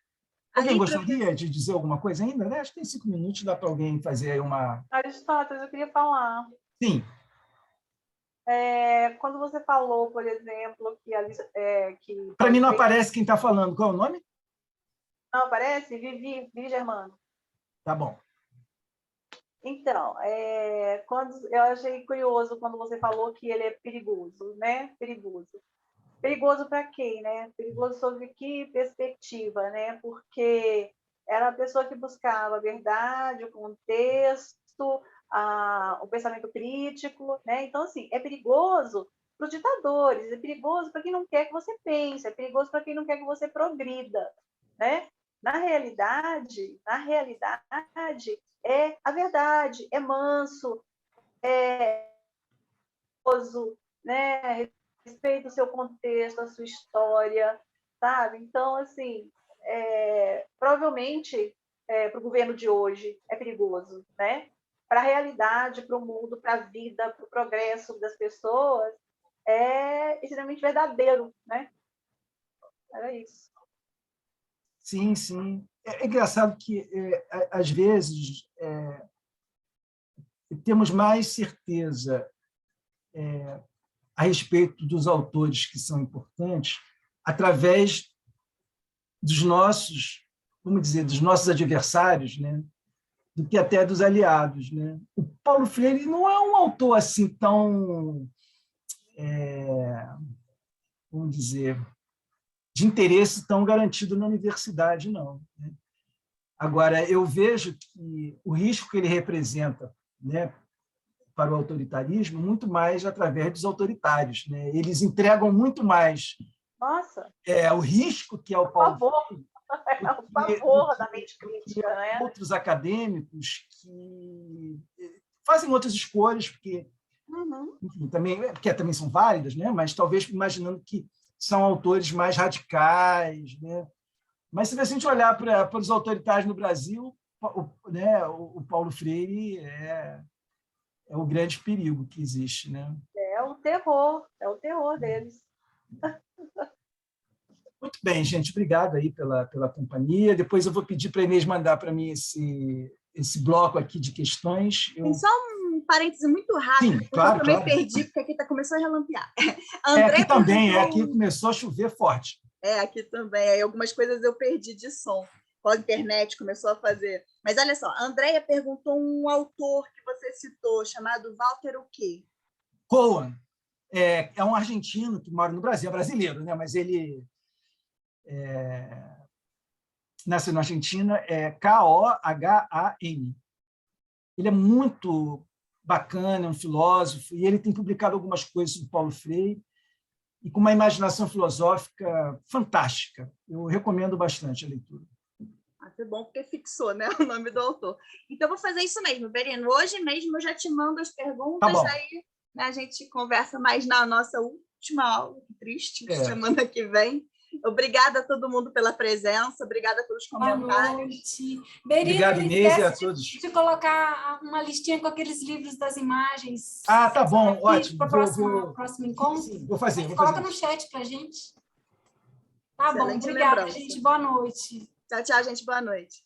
Speaker 1: Alguém gostaria de dizer alguma coisa ainda? Né? Acho que tem 5 minutos, dá para alguém fazer aí uma...
Speaker 8: Aristóteles, eu queria falar.
Speaker 1: Sim.
Speaker 8: Quando você falou, por exemplo, que...
Speaker 1: Para mim não aparece quem está falando. Qual é o nome?
Speaker 8: Não aparece? Vivi Germano.
Speaker 1: Tá bom.
Speaker 8: Então, eu achei curioso quando você falou que ele é perigoso, né? Perigoso. Perigoso para quem, né? Perigoso sobre que perspectiva, né? Porque era a pessoa que buscava a verdade, o contexto, o pensamento crítico, né? Então, assim, é perigoso para os ditadores, é perigoso para quem não quer que você pense, é perigoso para quem não quer que você progrida, né? Na realidade, é a verdade, é manso, é né? Respeita o seu contexto, a sua história, sabe? Então, assim, provavelmente, para o governo de hoje, é perigoso, né? Para a realidade, para o mundo, para a vida, para o progresso das pessoas, é extremamente verdadeiro, né? Era isso.
Speaker 1: Sim, sim. É engraçado que, às vezes, temos mais certeza a respeito dos autores que são importantes através dos nossos, vamos dizer, dos nossos adversários, né? Do que até dos aliados, né? O Paulo Freire não é um autor assim tão, vamos dizer, de interesse tão garantido na universidade, não. Né? Agora, eu vejo que o risco que ele representa, né, para o autoritarismo, muito mais através dos autoritários. Né? Eles entregam muito mais o risco que é o Paulo Freire,
Speaker 8: o pavor da mente crítica, né?
Speaker 1: Outros acadêmicos que fazem outras escolhas, porque, enfim, também são válidas, né? Mas talvez imaginando que são autores mais radicais. Né? Mas, se a gente olhar para os autoritários no Brasil, o Paulo Freire é o grande perigo que existe. Né?
Speaker 8: É o terror deles.
Speaker 1: Muito bem, gente. Obrigado aí pela companhia. Depois eu vou pedir para a Inês mandar para mim esse bloco aqui de questões.
Speaker 2: Tem só um parêntese muito rápido.
Speaker 1: Sim, claro,
Speaker 2: eu também
Speaker 1: claro.
Speaker 2: perdi, porque aqui começou a relampear.
Speaker 1: Aqui também, aqui começou a chover forte.
Speaker 2: Aqui também. Aí algumas coisas eu perdi de som. A internet começou a fazer. Mas olha só, a Andréia perguntou um autor que você citou, chamado Walter o quê?
Speaker 1: Cohen. É um argentino que mora no Brasil, é brasileiro, né? Mas ele nasceu na Argentina, Kohan. Ele é muito bacana, é um filósofo, e ele tem publicado algumas coisas sobre Paulo Freire, e com uma imaginação filosófica fantástica. Eu recomendo bastante a leitura.
Speaker 2: Foi bom, porque fixou, né, o nome do autor. Então, eu vou fazer isso mesmo, Berino. Hoje mesmo eu já te mando as perguntas, aí, né, a gente conversa mais na nossa última aula, triste, semana que vem. Obrigada a todo mundo pela presença, obrigada pelos comentários.
Speaker 3: Boa noite. Berino,
Speaker 1: obrigado, Inês, e a todos.
Speaker 3: De colocar uma listinha com aqueles livros das imagens.
Speaker 1: Tá bom, ótimo.
Speaker 3: Para o próximo encontro.
Speaker 1: Sim, vou fazer.
Speaker 3: Coloca no chat para a gente. Tá bom, obrigada, gente. Boa noite.
Speaker 2: Tchau, gente. Boa noite.